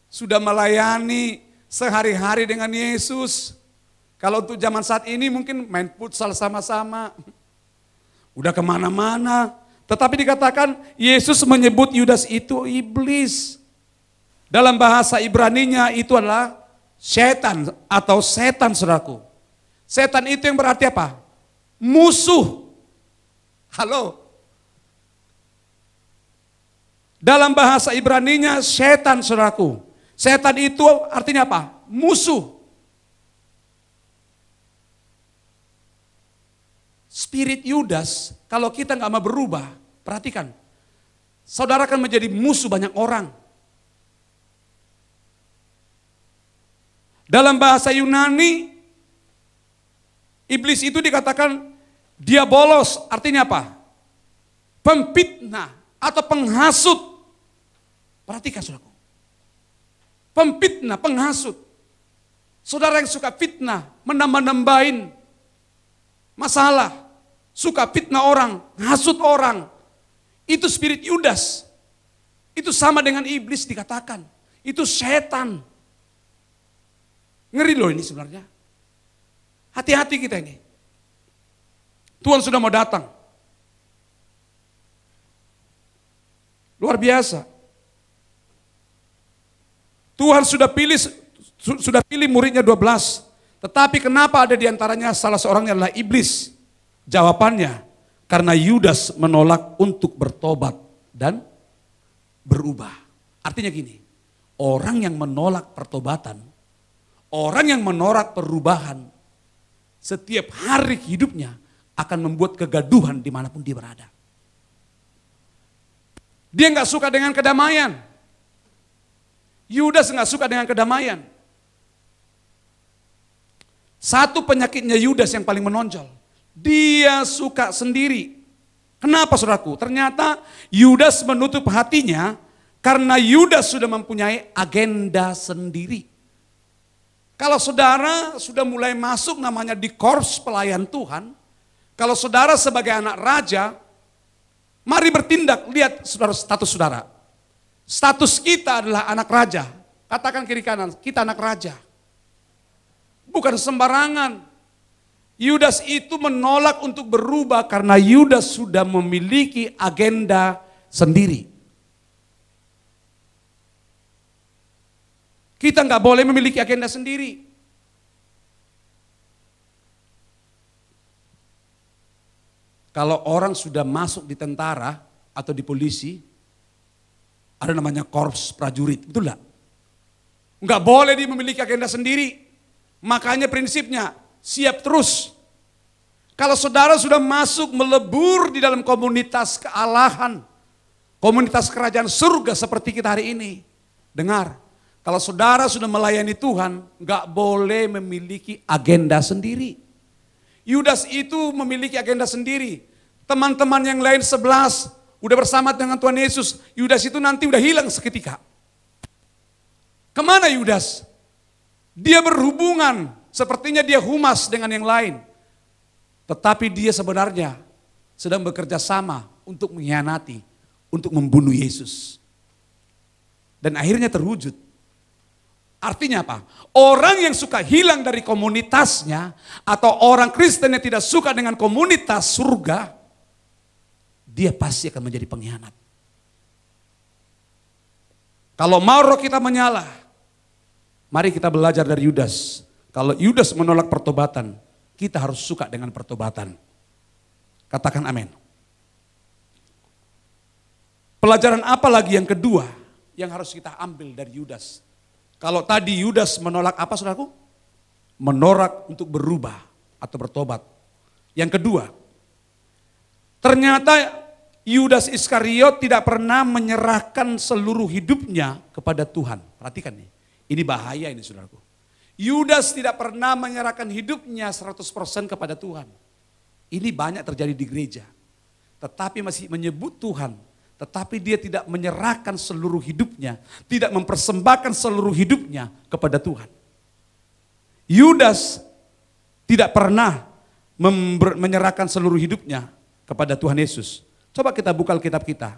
sudah melayani sehari-hari dengan Yesus. Kalau untuk zaman saat ini mungkin main futsal sama-sama. Udah kemana-mana. Tetapi dikatakan Yesus menyebut Yudas itu iblis. Dalam bahasa Ibraninya itu adalah setan atau setan saudaraku. Setan itu yang berarti apa? Musuh. Halo. Dalam bahasa Ibraninya setan saudaraku. Setan itu artinya apa? Musuh. Spirit Yudas, kalau kita nggak mau berubah, perhatikan. Saudara akan menjadi musuh banyak orang. Dalam bahasa Yunani, iblis itu dikatakan diabolos, artinya apa? Pemfitnah atau penghasut. Perhatikan saudaraku. Pemfitnah, penghasut. Saudara yang suka fitnah, menambah-nambahin masalah, suka fitnah orang, hasut orang. Itu spirit Yudas. Itu sama dengan iblis dikatakan. Itu setan. Ngeri loh ini sebenarnya. Hati-hati kita ini. Tuhan sudah mau datang. Luar biasa. Tuhan sudah pilih muridnya 12. Tetapi kenapa ada di antaranya salah seorangnya adalah iblis? Jawabannya, karena Yudas menolak untuk bertobat dan berubah. Artinya gini, orang yang menolak pertobatan, orang yang menolak perubahan, setiap hari hidupnya akan membuat kegaduhan dimanapun dia berada. Dia nggak suka dengan kedamaian. Yudas nggak suka dengan kedamaian. Satu penyakitnya Yudas yang paling menonjol. Dia suka sendiri. Kenapa saudaraku? Ternyata Yudas menutup hatinya karena Yudas sudah mempunyai agenda sendiri. Kalau saudara sudah mulai masuk namanya di korps pelayan Tuhan. Kalau saudara sebagai anak raja, mari bertindak, lihat saudara status saudara. Status kita adalah anak raja. Katakan kiri kanan, kita anak raja. Bukan sembarangan. Yudas itu menolak untuk berubah karena Yudas sudah memiliki agenda sendiri. Kita nggak boleh memiliki agenda sendiri. Kalau orang sudah masuk di tentara atau di polisi, ada namanya korps prajurit, betul nggak? Nggak boleh dia memiliki agenda sendiri. Makanya prinsipnya siap terus. Kalau saudara sudah masuk melebur di dalam komunitas kealahan, komunitas kerajaan surga seperti kita hari ini, dengar, kalau saudara sudah melayani Tuhan, nggak boleh memiliki agenda sendiri. Yudas itu memiliki agenda sendiri. Teman-teman yang lain 11 udah bersama dengan Tuhan Yesus. Yudas itu nanti udah hilang seketika. Kemana Yudas? Dia berhubungan, sepertinya dia humas dengan yang lain. Tetapi dia sebenarnya sedang bekerja sama untuk mengkhianati, untuk membunuh Yesus. Dan akhirnya terwujud. Artinya apa? Orang yang suka hilang dari komunitasnya, atau orang Kristen yang tidak suka dengan komunitas surga, dia pasti akan menjadi pengkhianat. Kalau mau roh kita menyala, mari kita belajar dari Yudas. Kalau Yudas menolak pertobatan, kita harus suka dengan pertobatan. Katakan amin. Pelajaran apa lagi yang kedua yang harus kita ambil dari Yudas? Kalau tadi Yudas menolak apa saudaraku? Menolak untuk berubah atau bertobat. Yang kedua, ternyata Yudas Iskariot tidak pernah menyerahkan seluruh hidupnya kepada Tuhan. Perhatikan nih, ini bahaya ini saudaraku. Yudas tidak pernah menyerahkan hidupnya 100% kepada Tuhan. Ini banyak terjadi di gereja. Tetapi masih menyebut Tuhan. Tetapi dia tidak menyerahkan seluruh hidupnya. Tidak mempersembahkan seluruh hidupnya kepada Tuhan. Yudas tidak pernah menyerahkan seluruh hidupnya kepada Tuhan Yesus. Coba kita buka Alkitab kita.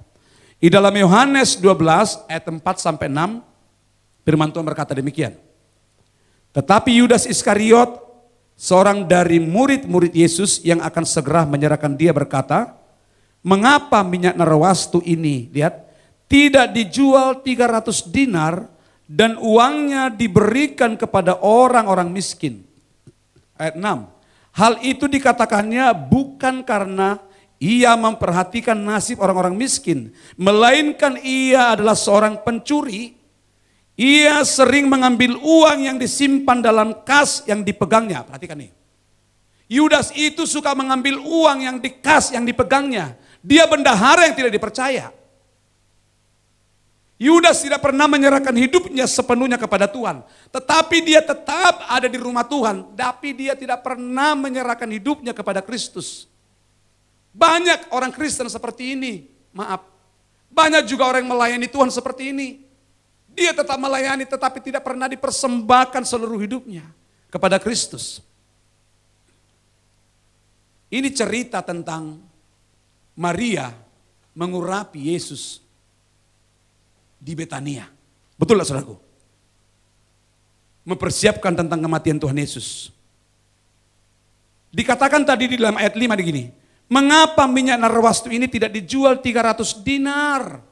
Di dalam Yohanes 12 ayat 4-6, firman Tuhan berkata demikian. Tetapi Yudas Iskariot, seorang dari murid-murid Yesus yang akan segera menyerahkan dia berkata, mengapa minyak narwastu ini, lihat, tidak dijual 300 dinar dan uangnya diberikan kepada orang-orang miskin. Ayat 6, hal itu dikatakannya bukan karena ia memperhatikan nasib orang-orang miskin, melainkan ia adalah seorang pencuri. Ia sering mengambil uang yang disimpan dalam kas yang dipegangnya. Perhatikan nih. Yudas itu suka mengambil uang yang di kas yang dipegangnya. Dia bendahara yang tidak dipercaya. Yudas tidak pernah menyerahkan hidupnya sepenuhnya kepada Tuhan. Tetapi dia tetap ada di rumah Tuhan. Tapi dia tidak pernah menyerahkan hidupnya kepada Kristus. Banyak orang Kristen seperti ini. Maaf. Banyak juga orang yang melayani Tuhan seperti ini. Dia tetap melayani tetapi tidak pernah dipersembahkan seluruh hidupnya kepada Kristus. Ini cerita tentang Maria mengurapi Yesus di Betania. Betul lah saudaraku? Mempersiapkan tentang kematian Tuhan Yesus. Dikatakan tadi di dalam ayat 5 begini. Mengapa minyak narwastu ini tidak dijual 300 dinar?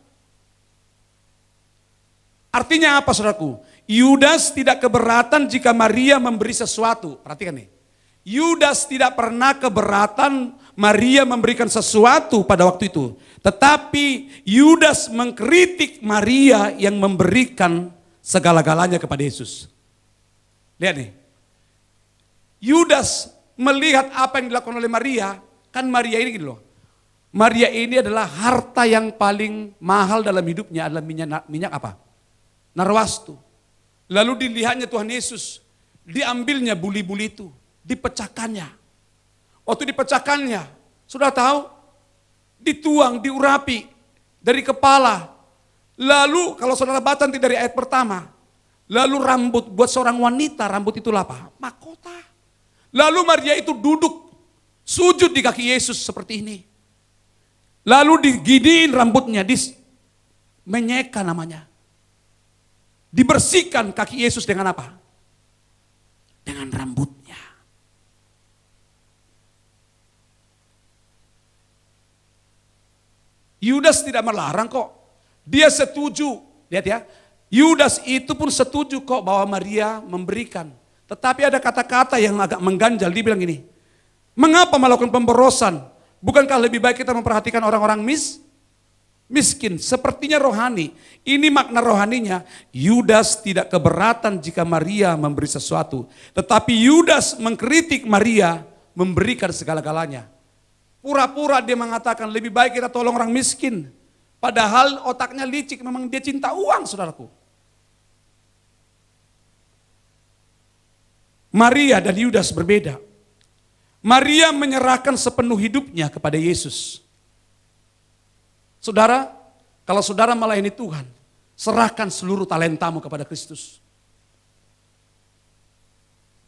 Artinya apa saudaraku? Yudas tidak keberatan jika Maria memberi sesuatu. Perhatikan nih. Yudas tidak pernah keberatan Maria memberikan sesuatu pada waktu itu. Tetapi Yudas mengkritik Maria yang memberikan segala-galanya kepada Yesus. Lihat nih. Yudas melihat apa yang dilakukan oleh Maria. Kan Maria ini gitu loh. Maria ini adalah harta yang paling mahal dalam hidupnya adalah minyak apa? Narwastu. Lalu dilihatnya Tuhan Yesus, diambilnya buli-buli itu, dipecahkannya. Waktu dipecahkannya, sudah tahu, dituang, diurapi dari kepala. Lalu kalau saudara baca nanti dari ayat pertama, lalu rambut buat seorang wanita, rambut itulah apa? Mahkota. Lalu Maria itu duduk, sujud di kaki Yesus seperti ini. Lalu digidiin rambutnya, menyeka namanya. Dibersihkan kaki Yesus dengan apa? Dengan rambutnya. Yudas tidak melarang kok. Dia setuju. Lihat ya. Yudas itu pun setuju kok bahwa Maria memberikan. Tetapi ada kata-kata yang agak mengganjal. Dia bilang gini. Mengapa melakukan pemborosan? Bukankah lebih baik kita memperhatikan orang-orang miskin, sepertinya rohani. Ini makna rohaninya, Yudas tidak keberatan jika Maria memberi sesuatu. Tetapi Yudas mengkritik Maria memberikan segala-galanya. Pura-pura dia mengatakan lebih baik kita tolong orang miskin. Padahal otaknya licik, memang dia cinta uang saudaraku. Maria dan Yudas berbeda. Maria menyerahkan sepenuh hidupnya kepada Yesus. Saudara, kalau saudara melayani Tuhan, Serahkan seluruh talentamu kepada Kristus.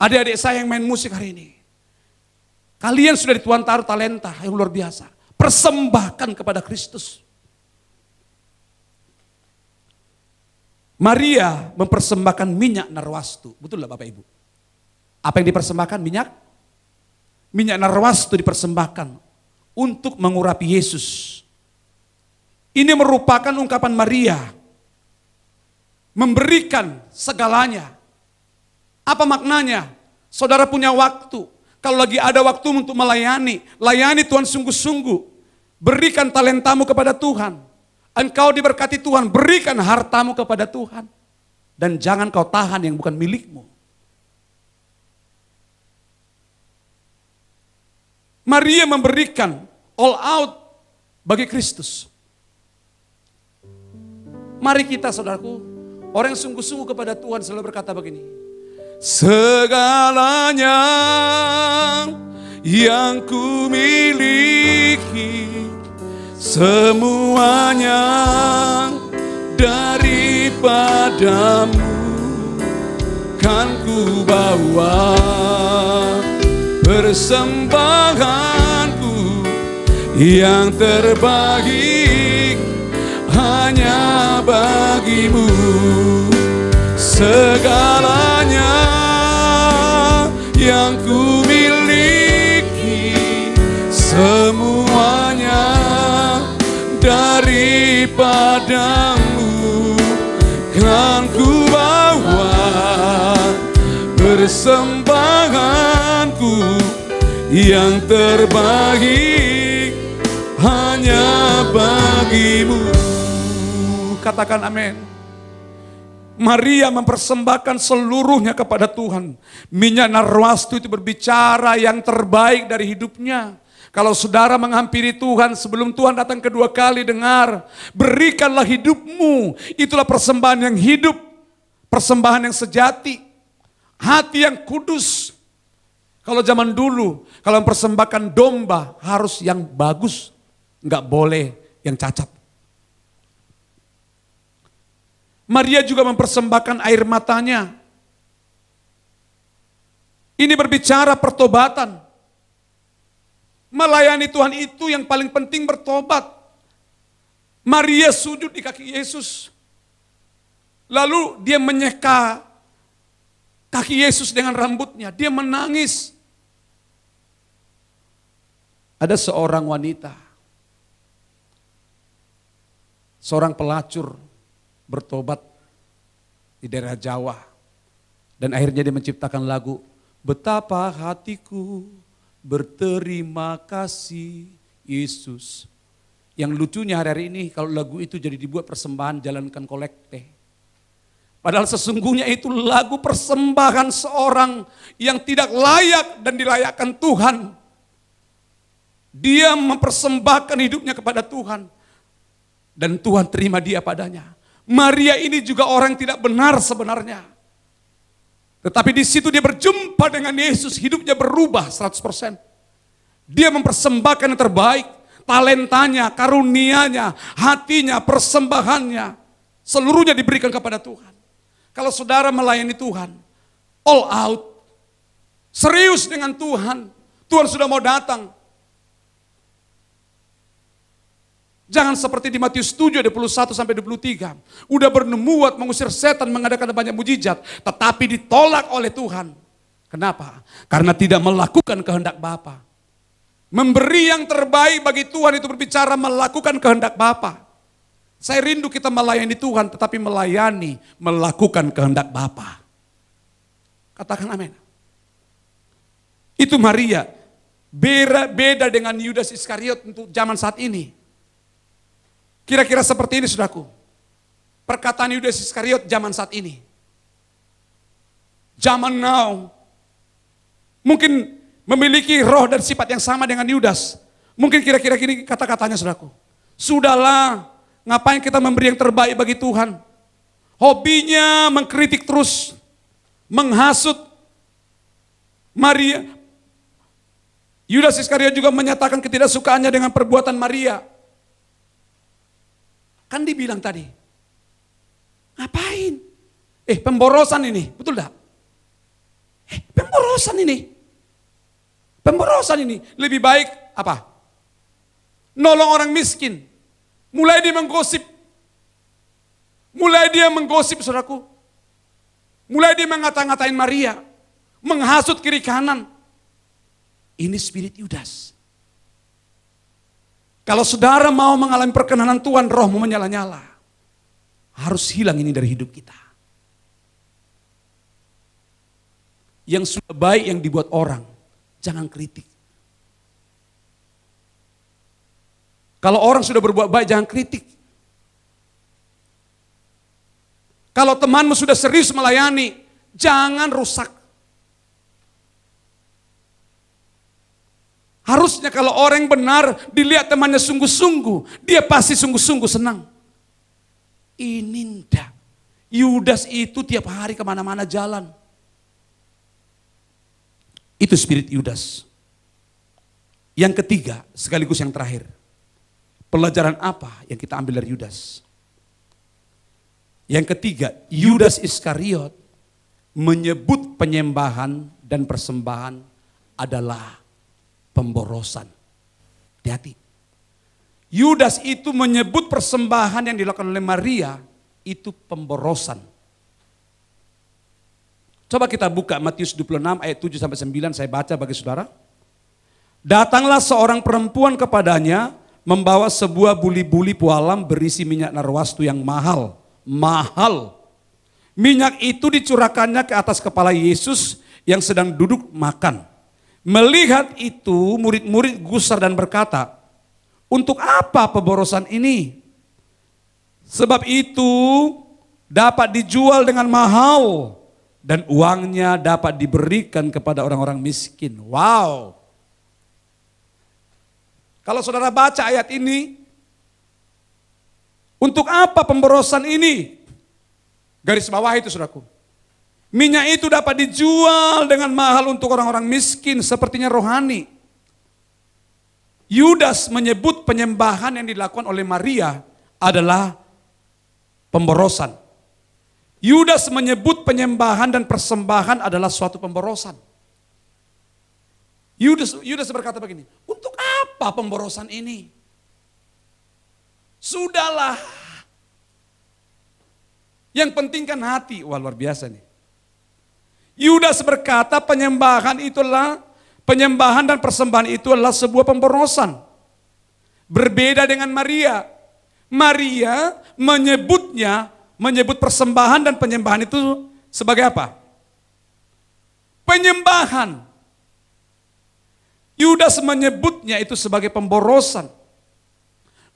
Adik-adik saya yang main musik hari ini, kalian sudah di Tuhan taruh talenta yang luar biasa. Persembahkan kepada Kristus. Maria mempersembahkan minyak narwastu. Betul lah Bapak Ibu? Apa yang dipersembahkan? Minyak? Minyak narwastu dipersembahkan untuk mengurapi Yesus. Ini merupakan ungkapan Maria memberikan segalanya. Apa maknanya? Saudara punya waktu. Kalau lagi ada waktu untuk melayani, layani Tuhan sungguh-sungguh. Berikan talentamu kepada Tuhan. Engkau diberkati Tuhan, berikan hartamu kepada Tuhan. Dan jangan kau tahan yang bukan milikmu. Maria memberikan all out bagi Kristus. Mari kita saudaraku, orang yang sungguh-sungguh kepada Tuhan selalu berkata begini. Segalanya yang ku miliki, semuanya daripadamu, kan ku bawa persembahanku yang terbaik hanya bagimu. Segalanya yang ku miliki, semuanya daripadamu, kan ku bawa persembahanku yang terbaik hanya bagimu. Katakan amin. Maria mempersembahkan seluruhnya kepada Tuhan. Minyak narwastu itu berbicara yang terbaik dari hidupnya. Kalau saudara menghampiri Tuhan sebelum Tuhan datang kedua kali, dengar, berikanlah hidupmu. Itulah persembahan yang hidup, persembahan yang sejati, hati yang kudus. Kalau zaman dulu, kalau mempersembahkan domba harus yang bagus, nggak boleh yang cacat. Maria juga mempersembahkan air matanya. Ini berbicara pertobatan. Melayani Tuhan itu yang paling penting bertobat. Maria sujud di kaki Yesus. Lalu dia menyeka kaki Yesus dengan rambutnya. Dia menangis. Ada seorang wanita, seorang pelacur, bertobat di daerah Jawa. Dan akhirnya dia menciptakan lagu, betapa hatiku berterima kasih Yesus. Yang lucunya hari-hari ini kalau lagu itu jadi dibuat persembahan jalankan kolekte. Padahal sesungguhnya itu lagu persembahan seorang yang tidak layak dan dilayakkan Tuhan. Dia mempersembahkan hidupnya kepada Tuhan. Dan Tuhan terima dia padanya. Maria ini juga orang yang tidak benar sebenarnya. Tetapi di situ dia berjumpa dengan Yesus, hidupnya berubah 100%. Dia mempersembahkan yang terbaik, talentanya, karunianya, hatinya, persembahannya, seluruhnya diberikan kepada Tuhan. Kalau saudara melayani Tuhan, all out, serius dengan Tuhan, Tuhan sudah mau datang. Jangan seperti di Matius 7 ayat 21 sampai 23. Udah bernubuat mengusir setan, mengadakan banyak mujizat, tetapi ditolak oleh Tuhan. Kenapa? Karena tidak melakukan kehendak Bapa. Memberi yang terbaik bagi Tuhan itu berbicara melakukan kehendak Bapa. Saya rindu kita melayani Tuhan, tetapi melayani, melakukan kehendak Bapa. Katakan amin. Itu Maria. Beda dengan Yudas Iskariot untuk zaman saat ini. Kira-kira seperti ini saudaraku. Perkataan Yudas Iskariot zaman saat ini. Zaman now. Mungkin memiliki roh dan sifat yang sama dengan Yudas. Mungkin kira-kira gini kata-katanya saudaraku. Sudahlah, ngapain kita memberi yang terbaik bagi Tuhan. Hobinya mengkritik terus. Menghasut. Maria. Yudas Iskariot juga menyatakan ketidaksukaannya dengan perbuatan Maria. Kan dibilang tadi, Ngapain? Pemborosan ini, betul tak? Pemborosan ini. Pemborosan ini. Lebih baik apa? Nolong orang miskin. Mulai dia menggosip. Mulai dia menggosip, saudaraku. Mulai dia ngata-ngatain Maria. Menghasut kiri kanan. Ini spirit Yudas. Kalau saudara mau mengalami perkenanan Tuhan, rohmu menyala-nyala. Harus hilang ini dari hidup kita. Yang sudah baik yang dibuat orang, jangan kritik. Kalau orang sudah berbuat baik, jangan kritik. Kalau temanmu sudah serius melayani, jangan rusak. Harusnya kalau orang yang benar dilihat temannya sungguh-sungguh, dia pasti sungguh-sungguh senang. Ini enggak. Yudas itu tiap hari kemana-mana jalan. Itu spirit Yudas. Yang ketiga, sekaligus yang terakhir. Pelajaran apa yang kita ambil dari Yudas? Yang ketiga, Yudas Iskariot menyebut penyembahan dan persembahan adalah pemborosan. Hati-hati. Yudas itu menyebut persembahan yang dilakukan oleh Maria itu pemborosan. Coba kita buka Matius 26 ayat 7 sampai 9, saya baca bagi saudara. Datanglah seorang perempuan kepadanya membawa sebuah buli-buli pualam berisi minyak narwastu yang mahal. Mahal. Minyak itu dicurahkannya ke atas kepala Yesus yang sedang duduk makan. Melihat itu murid-murid gusar dan berkata, untuk apa pemborosan ini? Sebab itu dapat dijual dengan mahal dan uangnya dapat diberikan kepada orang-orang miskin. Wow. Kalau saudara baca ayat ini, untuk apa pemborosan ini? Garis bawah itu saudaraku. Minyak itu dapat dijual dengan mahal untuk orang-orang miskin, sepertinya rohani. Yudas menyebut penyembahan yang dilakukan oleh Maria adalah pemborosan. Yudas menyebut penyembahan dan persembahan adalah suatu pemborosan. Yudas berkata begini, untuk apa pemborosan ini? Sudahlah. Yang penting kan hati. Wah, luar biasa nih. Yudas berkata penyembahan dan persembahan itu adalah sebuah pemborosan. Berbeda dengan Maria. Maria menyebut persembahan dan penyembahan itu sebagai apa? Penyembahan. Yudas menyebutnya itu sebagai pemborosan.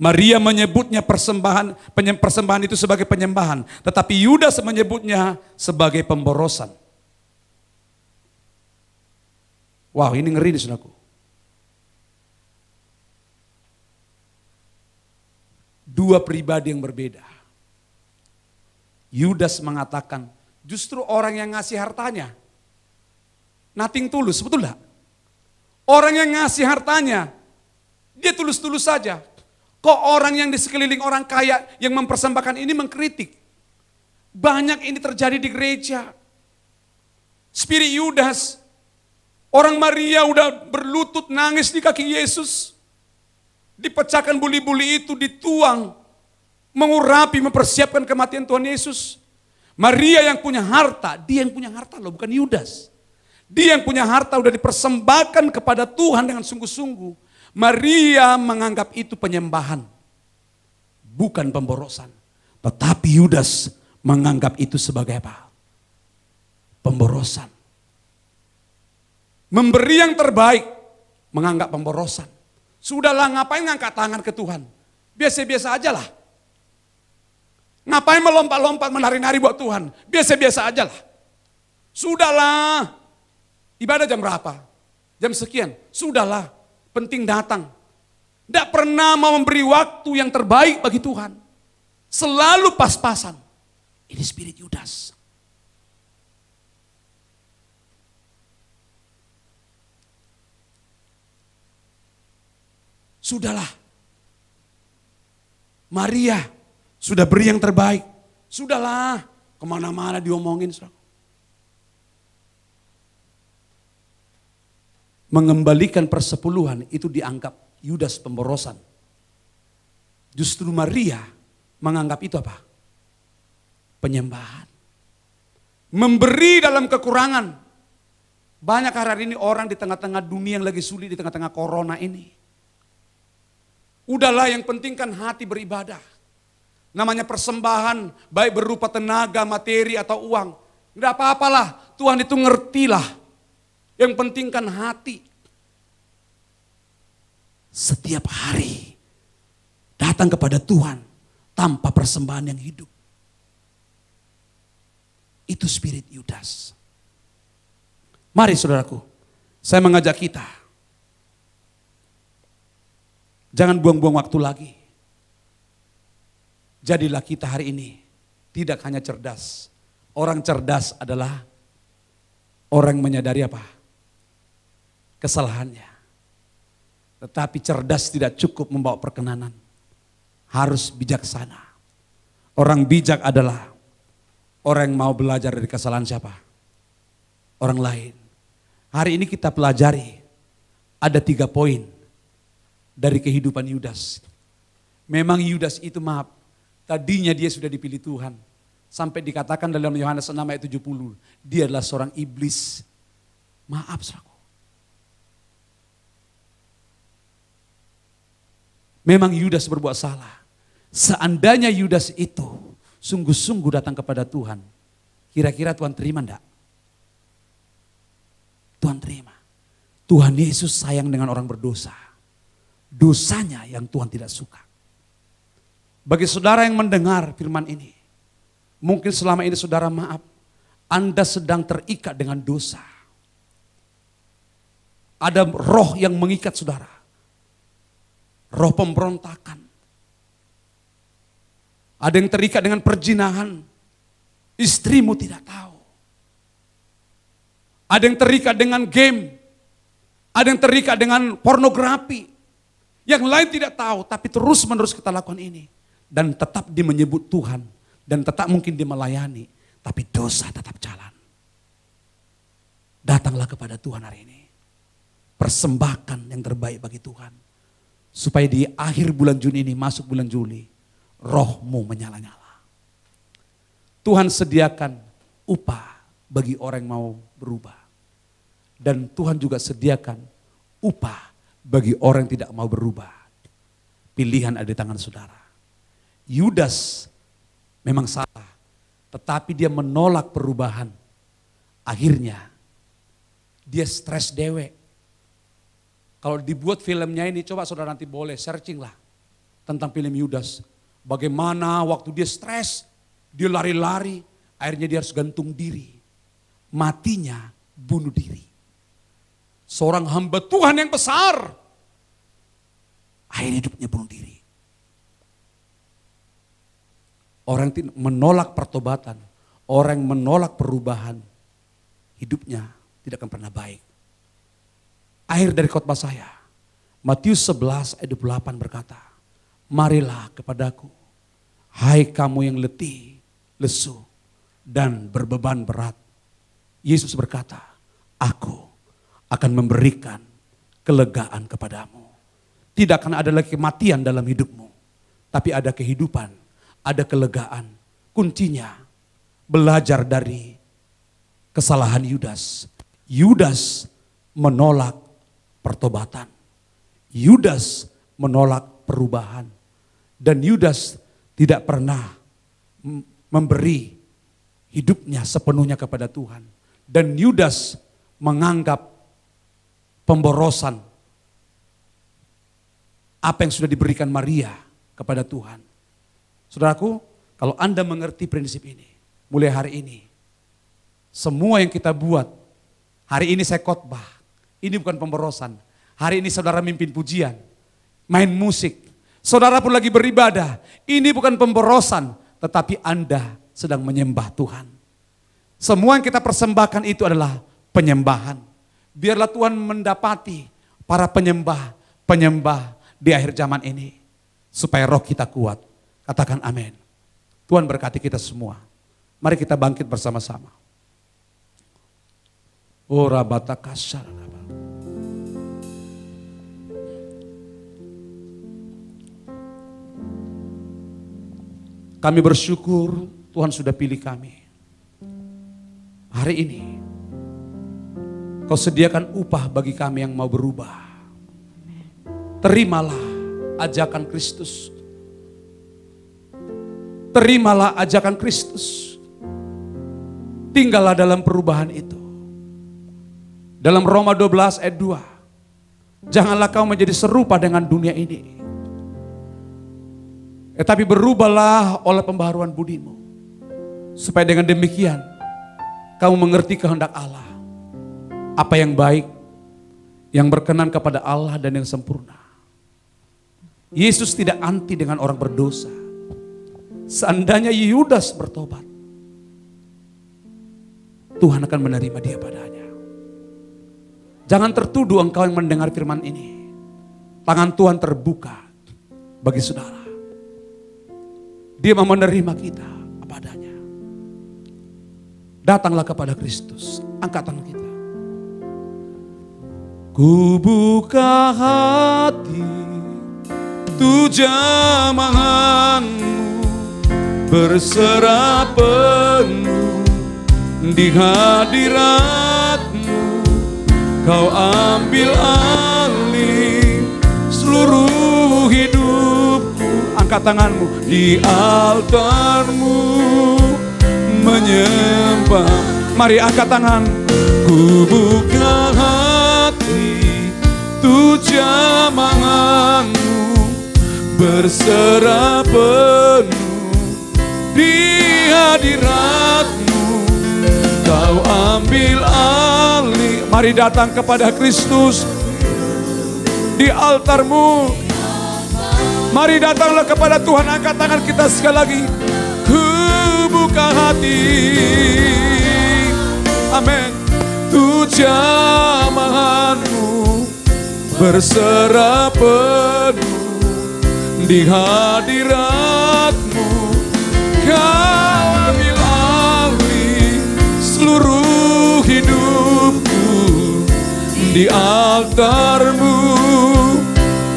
Maria menyebutnya persembahan itu sebagai penyembahan. Tetapi Yudas menyebutnya sebagai pemborosan. Wow, ini ngeri nih saudaraku. Dua pribadi yang berbeda. Yudas mengatakan, justru orang yang ngasih hartanya, nothing tulus, betul tak? Orang yang ngasih hartanya, dia tulus-tulus saja. Kok orang yang di sekeliling orang kaya yang mempersembahkan ini mengkritik? Banyak ini terjadi di gereja. Spirit Yudas, orang Maria udah berlutut nangis di kaki Yesus. Dipecahkan buli-buli itu, dituang, mengurapi, mempersiapkan kematian Tuhan Yesus. Maria yang punya harta, dia yang punya harta loh, bukan Yudas. Dia yang punya harta udah dipersembahkan kepada Tuhan dengan sungguh-sungguh. Maria menganggap itu penyembahan, bukan pemborosan. Tetapi Yudas menganggap itu sebagai apa? Pemborosan. Memberi yang terbaik, menganggap pemborosan. Sudahlah, ngapain ngangkat tangan ke Tuhan? Biasa-biasa aja lah. Ngapain melompat-lompat menari-nari buat Tuhan? Biasa-biasa aja lah. Sudahlah. Ibadah jam berapa? Jam sekian. Sudahlah. Penting datang. Tidak pernah mau memberi waktu yang terbaik bagi Tuhan. Selalu pas-pasan. Ini spirit Yudas. Sudahlah. Maria sudah beri yang terbaik. Sudahlah, kemana-mana diomongin. Saudara. Mengembalikan persepuluhan itu dianggap Yudas pemborosan. Justru Maria menganggap itu apa? Penyembahan. Memberi dalam kekurangan. Banyak hari ini orang di tengah-tengah dunia yang lagi sulit, di tengah-tengah corona ini. Udahlah, yang penting kan hati beribadah. Namanya persembahan, baik berupa tenaga, materi atau uang. Enggak apa-apalah, Tuhan itu ngertilah. Yang penting kan hati. Setiap hari datang kepada Tuhan tanpa persembahan yang hidup. Itu spirit Yudas. Mari saudaraku, saya mengajak kita. Jangan buang-buang waktu lagi. Jadilah kita hari ini tidak hanya cerdas. Orang cerdas adalah orang yang menyadari apa? Kesalahannya. Tetapi cerdas tidak cukup membawa perkenanan. Harus bijaksana. Orang bijak adalah orang yang mau belajar dari kesalahan siapa? Orang lain. Hari ini kita pelajari ada 3 poin dari kehidupan Yudas. Memang Yudas itu maaf, tadinya dia sudah dipilih Tuhan. Sampai dikatakan dalam Yohanes 6 ayat 70, dia adalah seorang iblis. Maaf saudaraku. Memang Yudas berbuat salah. Seandainya Yudas itu sungguh-sungguh datang kepada Tuhan, kira-kira Tuhan terima enggak? Tuhan terima. Tuhan Yesus sayang dengan orang berdosa. Dosanya yang Tuhan tidak suka. Bagi saudara yang mendengar firman ini, mungkin selama ini saudara maaf, Anda sedang terikat dengan dosa. Ada roh yang mengikat saudara. Roh pemberontakan. Ada yang terikat dengan perzinahan. Istrimu tidak tahu. Ada yang terikat dengan game. Ada yang terikat dengan pornografi. Yang lain tidak tahu, tapi terus menerus kita lakukan ini. Dan tetap dia menyebut Tuhan. Dan tetap mungkin dia melayani. Tapi dosa tetap jalan. Datanglah kepada Tuhan hari ini. Persembahkan yang terbaik bagi Tuhan. Supaya di akhir bulan Juni ini, masuk bulan Juli, rohmu menyala-nyala. Tuhan sediakan upah bagi orang yang mau berubah. Dan Tuhan juga sediakan upah bagi orang yang tidak mau berubah. Pilihan ada di tangan saudara. Yudas memang salah, tetapi dia menolak perubahan. Akhirnya dia stres dewek. Kalau dibuat filmnya ini, coba saudara nanti boleh searching lah tentang film Yudas. Bagaimana waktu dia stres, dia lari-lari, akhirnya dia harus gantung diri. Matinya bunuh diri. Seorang hamba Tuhan yang besar, akhirnya hidupnya bunuh diri. Orang yang menolak pertobatan, orang yang menolak perubahan, hidupnya tidak akan pernah baik. Akhir dari khotbah saya, Matius 11 ayat 28 berkata, marilah kepadaku, hai kamu yang letih, lesu, dan berbeban berat. Yesus berkata, aku akan memberikan kelegaan kepadamu. Tidak akan ada lagi kematian dalam hidupmu, tapi ada kehidupan, ada kelegaan. Kuncinya belajar dari kesalahan Yudas. Yudas menolak pertobatan. Yudas menolak perubahan. Dan Yudas tidak pernah memberi hidupnya sepenuhnya kepada Tuhan. Dan Yudas menganggap pemborosan apa yang sudah diberikan Maria kepada Tuhan. Saudaraku, kalau Anda mengerti prinsip ini, mulai hari ini, semua yang kita buat, hari ini saya khotbah, ini bukan pemborosan. Hari ini saudara mimpin pujian, main musik. Saudara pun lagi beribadah. Ini bukan pemborosan, tetapi Anda sedang menyembah Tuhan. Semua yang kita persembahkan itu adalah penyembahan. Biarlah Tuhan mendapati para penyembah di akhir zaman ini. Supaya roh kita kuat. Katakan amin. Tuhan berkati kita semua. Mari kita bangkit bersama-sama. Ora batakasar. Kami bersyukur Tuhan sudah pilih kami. Hari ini Kau sediakan upah bagi kami yang mau berubah. Terimalah ajakan Kristus. Terimalah ajakan Kristus. Tinggallah dalam perubahan itu. Dalam Roma 12 ayat 2. Janganlah kau menjadi serupa dengan dunia ini. Tetapi berubahlah oleh pembaharuan budimu. Supaya dengan demikian kamu mengerti kehendak Allah. Apa yang baik, yang berkenan kepada Allah dan yang sempurna. Yesus tidak anti dengan orang berdosa. Seandainya Yudas bertobat, Tuhan akan menerima dia padanya. Jangan tertuduh engkau yang mendengar firman ini. Tangan Tuhan terbuka bagi saudara. Dia mau menerima kita apa adanya. Datanglah kepada Kristus. Angkat tangan kita. Ku buka hati, tu jamahanmu, berserah penuh di hadiratmu. Kau ambil alih seluruh hidupku. Angkat tanganmu. Di altarmu menyembah. Mari angkat tangan. Ku buka hati, tu jamahanmu, berserah penuh di hadiratmu. Kau ambil alih. Mari datang kepada Kristus di altarmu. Mari datanglah kepada Tuhan. Angkat tangan kita sekali lagi. Ku buka hati. Amin. Tu jamahanmu, berserah penuh di hadiratmu. Kau ambil alih seluruh hidupku di altarmu.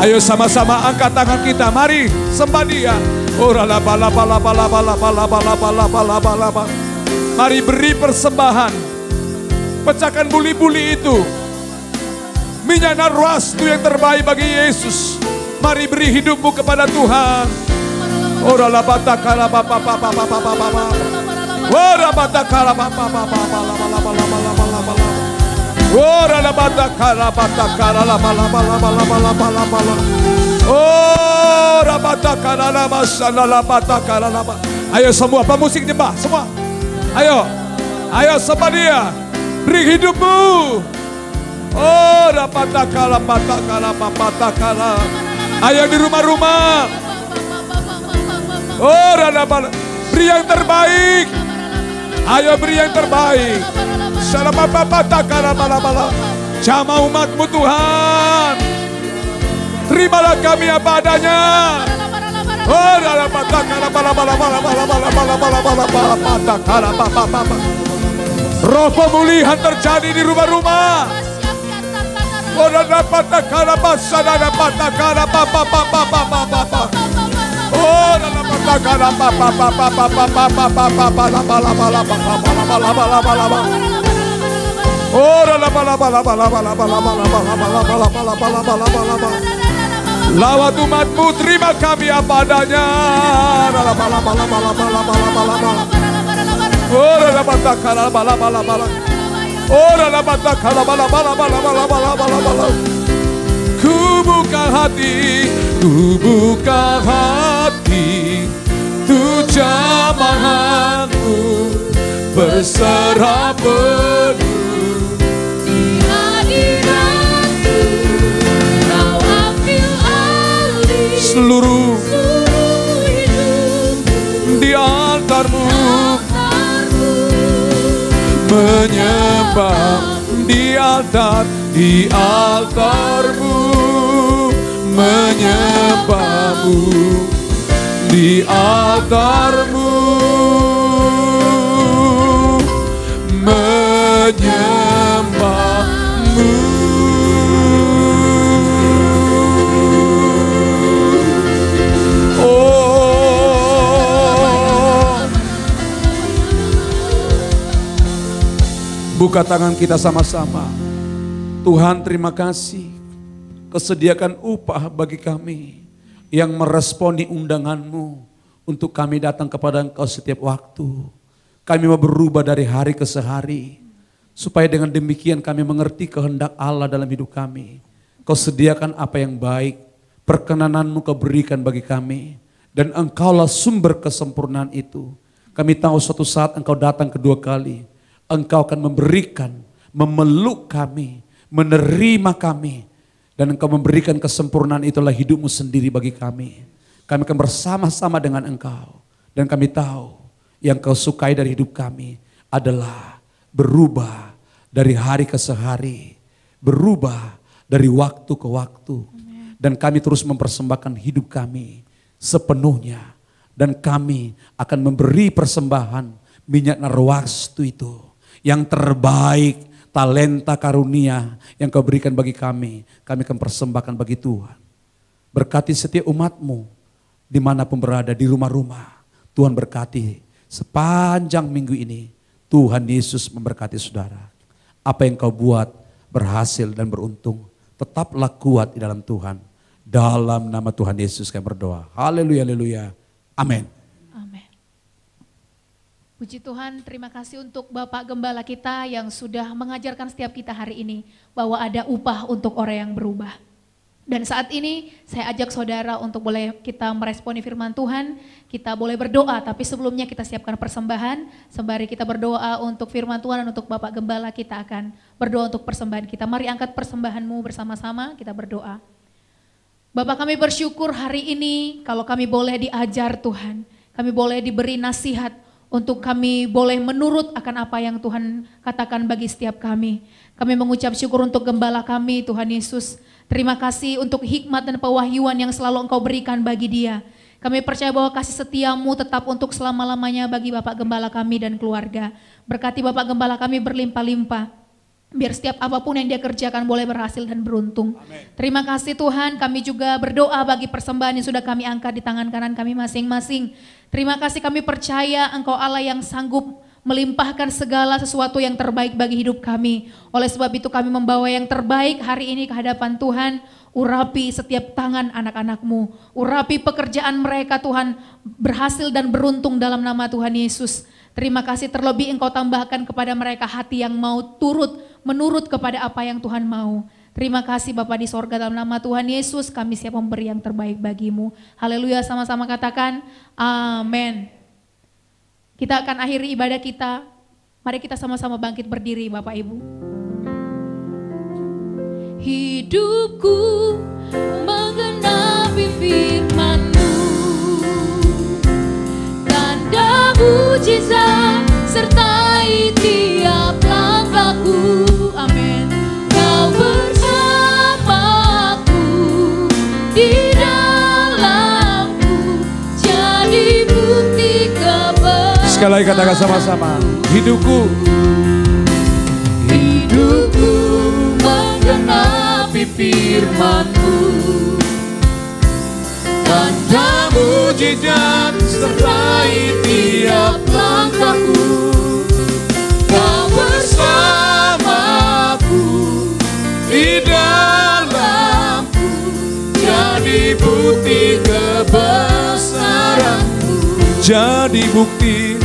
Ayo sama-sama angkat tangan kita. Mari sembah Dia. Mari beri persembahan. Pecahkan buli-buli itu. Minyak narwastu yang terbaik bagi Yesus. Mari beri hidupmu kepada Tuhan. Ora la batakala papa papa papa papa. Ora batakala papa papa papa. Ora la batakala batakala la bala bala bala bala bala bala. Ora batakala la masala la batakala la. Ayo semua pemusik nyembah semua. Ayo. Ayo sembah Dia. Beri hidupmu. Oh, rapatakala, patakala, papatakala. Ayo di rumah-rumah. Oh, radabala. Beri yang terbaik. Ayo beri yang terbaik. Salam papatakala, bala-bala. Jamaah umatmu Tuhan. Terimalah kami apa adanya. Oh, rapatakala, bala-bala, bala-bala, bala-bala, bala-bala, papatakala, papa-papa. Roh pemulihan terjadi di rumah-rumah. Ora dapat takala pasada dapat takala papa papa papa papa. Ora dapat takala papa papa papa papa papa bala bala bala bala bala bala bala bala. Ora la bala bala bala bala bala bala bala bala bala bala bala bala bala bala. Lawat umatmu, terima kami apa adanya. Bala bala bala bala bala bala bala bala. Ora la batakala bala bala bala. Ora la batakala bala bala bala bala bala bala bala. Ku buka hati, ku buka hati, tu jamahanmu, berserah penuh Di hadiratmu, Kau ambil alih seluruh hidupku. di altarmu. Menyembah di altarmu, menyembahmu di di altar-Mu, menyembah-Mu. Oh, buka tangan kita sama-sama. Tuhan, terima kasih kesediakan upah bagi kami yang meresponi undangan-Mu untuk kami datang kepada Engkau setiap waktu. Kami mau berubah dari hari ke sehari, supaya dengan demikian kami mengerti kehendak Allah dalam hidup kami. Kau sediakan apa yang baik, perkenanan-Mu Kau berikan bagi kami, dan Engkaulah sumber kesempurnaan itu. Kami tahu suatu saat Engkau datang kedua kali, Engkau akan memberikan, memeluk kami, menerima kami, dan Engkau memberikan kesempurnaan itulah hidup-Mu sendiri bagi kami. Kami akan bersama-sama dengan Engkau, dan kami tahu yang Kau sukai dari hidup kami adalah berubah dari hari ke sehari, berubah dari waktu ke waktu. Dan kami terus mempersembahkan hidup kami sepenuhnya, dan kami akan memberi persembahan minyak narwastu itu yang terbaik, talenta karunia yang Kau berikan bagi kami akan persembahkan bagi Tuhan. Berkati setiap umat-Mu dimanapun berada, di rumah-rumah. Tuhan berkati sepanjang minggu ini. Tuhan Yesus memberkati saudara. Apa yang Kau buat berhasil dan beruntung. Tetaplah kuat di dalam Tuhan. Dalam nama Tuhan Yesus kami berdoa. Haleluya, haleluya. Amin. Amin. Puji Tuhan, terima kasih untuk Bapak Gembala kita yang sudah mengajarkan setiap kita hari ini bahwa ada upah untuk orang yang berubah. Dan saat ini saya ajak saudara untuk boleh kita meresponi firman Tuhan, kita boleh berdoa, tapi sebelumnya kita siapkan persembahan. Sembari kita berdoa untuk firman Tuhan dan untuk Bapak Gembala, kita akan berdoa untuk persembahan kita. Mari angkat persembahanmu bersama-sama, kita berdoa. Bapak, kami bersyukur hari ini kalau kami boleh diajar Tuhan, kami boleh diberi nasihat untuk kami boleh menurut akan apa yang Tuhan katakan bagi setiap kami. Kami mengucap syukur untuk gembala kami, Tuhan Yesus. Terima kasih untuk hikmat dan pewahyuan yang selalu Engkau berikan bagi dia. Kami percaya bahwa kasih setia-Mu tetap untuk selama-lamanya bagi Bapak Gembala kami dan keluarga. Berkati Bapak Gembala kami berlimpah-limpah. Biar setiap apapun yang dia kerjakan boleh berhasil dan beruntung. Amen. Terima kasih Tuhan, kami juga berdoa bagi persembahan yang sudah kami angkat di tangan kanan kami masing-masing. Terima kasih, kami percaya Engkau Allah yang sanggup melimpahkan segala sesuatu yang terbaik bagi hidup kami. Oleh sebab itu kami membawa yang terbaik hari ini ke hadapan Tuhan. Urapi setiap tangan anak-anak-Mu. Urapi pekerjaan mereka Tuhan, berhasil dan beruntung dalam nama Tuhan Yesus. Terima kasih, terlebih Engkau tambahkan kepada mereka hati yang mau menurut kepada apa yang Tuhan mau. Terima kasih Bapa di sorga, dalam nama Tuhan Yesus kami siap memberi yang terbaik bagi-Mu. Haleluya, sama-sama katakan amin. Kita akan akhiri ibadah kita. Mari kita sama-sama bangkit berdiri Bapak Ibu. Hidupku menggenapi firman-Mu, tanda mujizat sertai tiap langkahku. Amin. Kau bersamaku di dalamku, jadi bukti kebenaran. Sekali lagi katakan sama-sama. Hidupku menggenapi firman-Mu, tanda mujizat sertai tiap langkahku. Kau bersamaku di dalamku, jadi bukti kebesaran-Mu. jadi bukti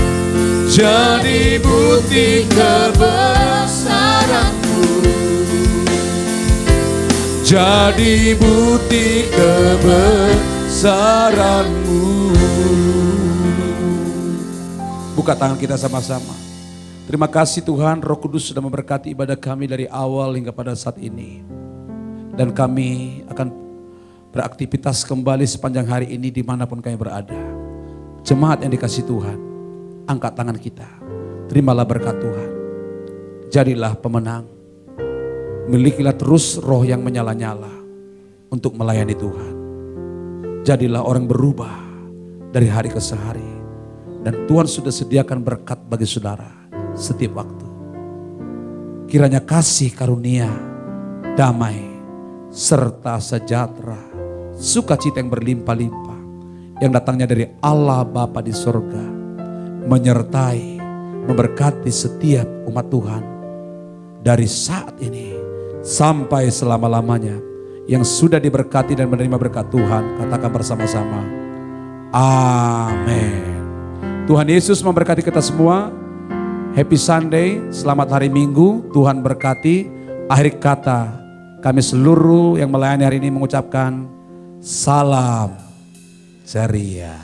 Kebesaran-Mu, jadi bukti kebesaran-Mu. Buka tangan kita sama-sama. Terima kasih Tuhan, Roh Kudus sudah memberkati ibadah kami dari awal hingga pada saat ini. Dan kami akan beraktivitas kembali sepanjang hari ini dimanapun kami berada. Jemaat yang dikasihi Tuhan, angkat tangan kita. Terimalah berkat Tuhan. Jadilah pemenang. Milikilah terus roh yang menyala-nyala untuk melayani Tuhan. Jadilah orang berubah dari hari ke hari. Dan Tuhan sudah sediakan berkat bagi saudara setiap waktu. Kiranya kasih karunia, damai, serta sejahtera, sukacita yang berlimpah-limpah, yang datangnya dari Allah Bapa di sorga, menyertai, memberkati setiap umat Tuhan dari saat ini sampai selama-lamanya. Yang sudah diberkati dan menerima berkat Tuhan, katakan bersama-sama, amin. Tuhan Yesus memberkati kita semua. Happy Sunday, selamat hari Minggu, Tuhan berkati. Akhir kata, kami seluruh yang melayani hari ini mengucapkan salam ceria.